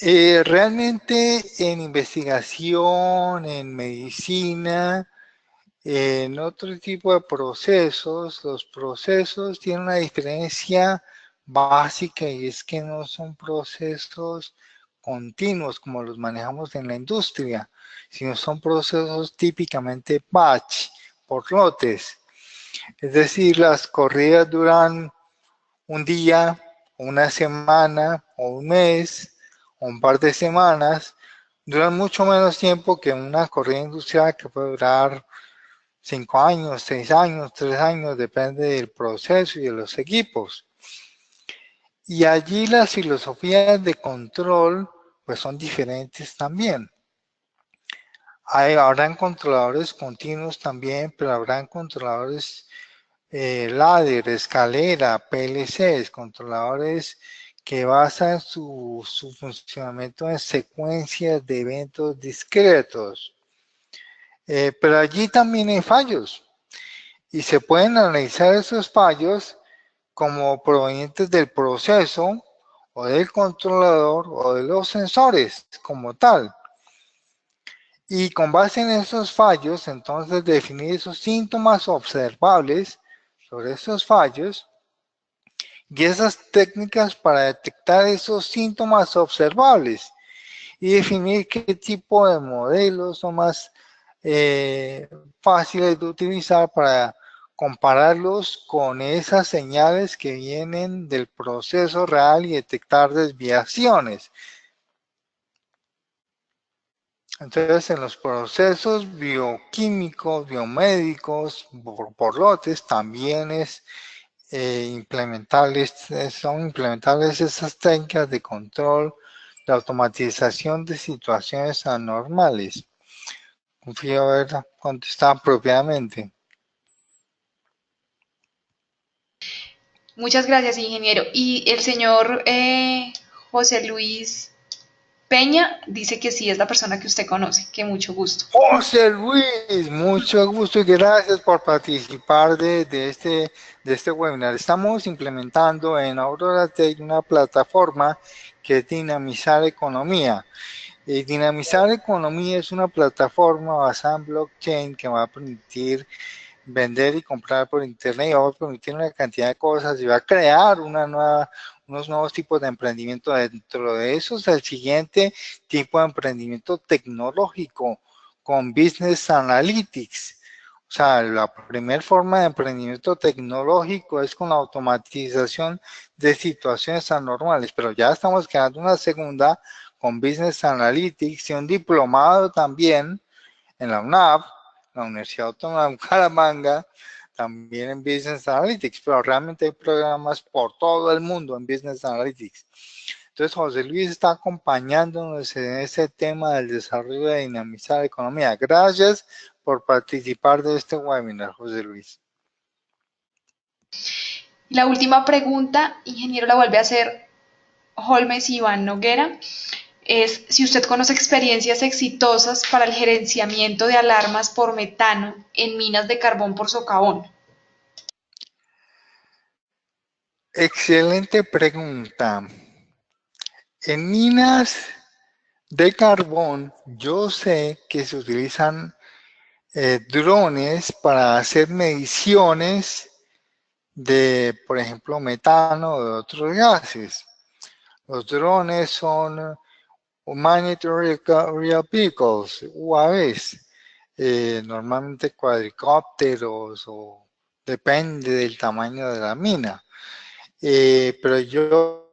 realmente en investigación, en medicina, en otro tipo de procesos, los procesos tienen una diferencia básica y es que no son procesos continuos como los manejamos en la industria, sino son procesos típicamente batch, por lotes. Es decir, las corridas duran un día, una semana, o un mes, o un par de semanas, duran mucho menos tiempo que una corrida industrial que puede durar 5 años, 6 años, 3 años, depende del proceso y de los equipos. Y allí las filosofías de control pues son diferentes también. Habrán controladores continuos también, pero habrán controladores ladder, escalera, PLCs, controladores que basan su funcionamiento en secuencias de eventos discretos. Pero allí también hay fallos y se pueden analizar esos fallos como provenientes del proceso o del controlador o de los sensores como tal. Y con base en esos fallos, entonces definir esos síntomas observables sobre esos fallos y esas técnicas para detectar esos síntomas observables y definir qué tipo de modelos son más fáciles de utilizar para compararlos con esas señales que vienen del proceso real y detectar desviaciones. Entonces, en los procesos bioquímicos, biomédicos, por lotes, también son implementables esas técnicas de control, de automatización de situaciones anormales. Confío haber contestado apropiadamente. Muchas gracias, ingeniero. Y el señor José Luis Peña dice que sí es la persona que usted conoce, que mucho gusto. José Luis, mucho gusto y gracias por participar de este webinar. Estamos implementando en Aurora Tech una plataforma que es Dinamizar Economía. Dinamizar Economía es una plataforma basada en blockchain que va a permitir vender y comprar por internet y va a permitir una cantidad de cosas y va a crear unos nuevos tipos de emprendimiento. Dentro de eso es el siguiente tipo de emprendimiento tecnológico con Business Analytics. O sea, la primera forma de emprendimiento tecnológico es con la automatización de situaciones anormales, pero ya estamos creando una segunda con Business Analytics y un diplomado también en la UNAV, la Universidad Autónoma de Bucaramanga, también en Business Analytics, pero realmente hay programas por todo el mundo en Business Analytics. Entonces, José Luis está acompañándonos en ese tema del desarrollo de dinamizar la economía. Gracias por participar de este webinar, José Luis. La última pregunta, ingeniero, la vuelve a hacer Holmes Iván Noguera. Es si usted conoce experiencias exitosas para el gerenciamiento de alarmas por metano en minas de carbón por socavón. Excelente pregunta. En minas de carbón, yo sé que se utilizan drones para hacer mediciones de, por ejemplo, metano o de otros gases. Los drones son Humanitarian Real Vehicles, UAVs, normalmente cuadricópteros o depende del tamaño de la mina. Pero yo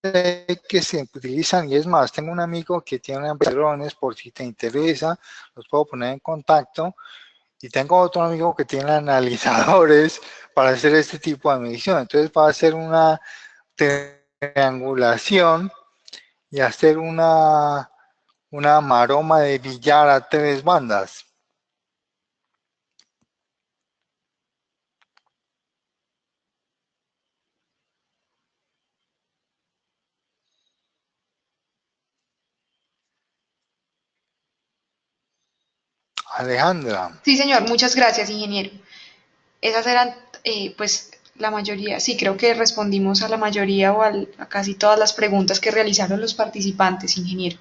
sé que se utilizan, y es más, tengo un amigo que tiene una empresa de drones, por si te interesa, los puedo poner en contacto. Y tengo otro amigo que tiene analizadores para hacer este tipo de medición. Entonces va a hacer una triangulación y hacer una maroma de billar a 3 bandas. Alejandra. Sí, señor, muchas gracias, ingeniero. Esas eran, pues, la mayoría, sí, creo que respondimos a la mayoría o a casi todas las preguntas que realizaron los participantes, ingeniero.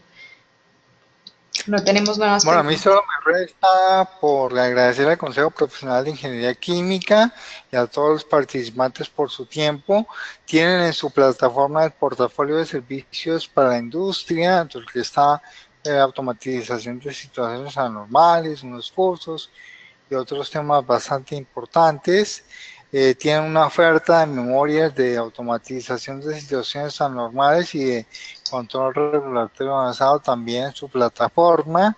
No tenemos nuevas Bueno, a mí preguntas. solo me resta por agradecer al Consejo Profesional de Ingeniería Química y a todos los participantes por su tiempo. Tienen en su plataforma el portafolio de servicios para la industria, entre el que está automatización de situaciones anormales, unos cursos y otros temas bastante importantes. Tienen una oferta de memorias de automatización de situaciones anormales y de control regulatorio avanzado también en su plataforma.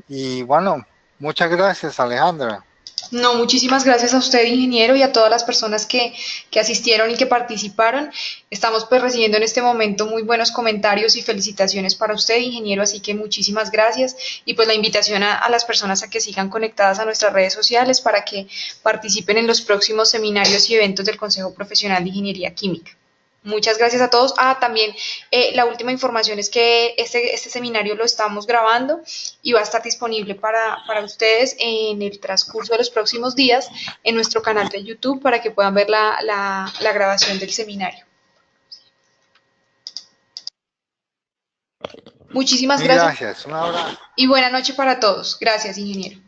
Y bueno, muchas gracias, Alejandra. No, muchísimas gracias a usted, ingeniero, y a todas las personas que asistieron y que participaron. Estamos pues recibiendo en este momento muy buenos comentarios y felicitaciones para usted, ingeniero, así que muchísimas gracias. Y pues la invitación a las personas a que sigan conectadas a nuestras redes sociales para que participen en los próximos seminarios y eventos del Consejo Profesional de Ingeniería Química. Muchas gracias a todos. También la última información es que este seminario lo estamos grabando y va a estar disponible para ustedes en el transcurso de los próximos días en nuestro canal de YouTube para que puedan ver la grabación del seminario. Muchísimas Mil gracias gracias. Un abrazo. y buena noche para todos. Gracias, ingeniero.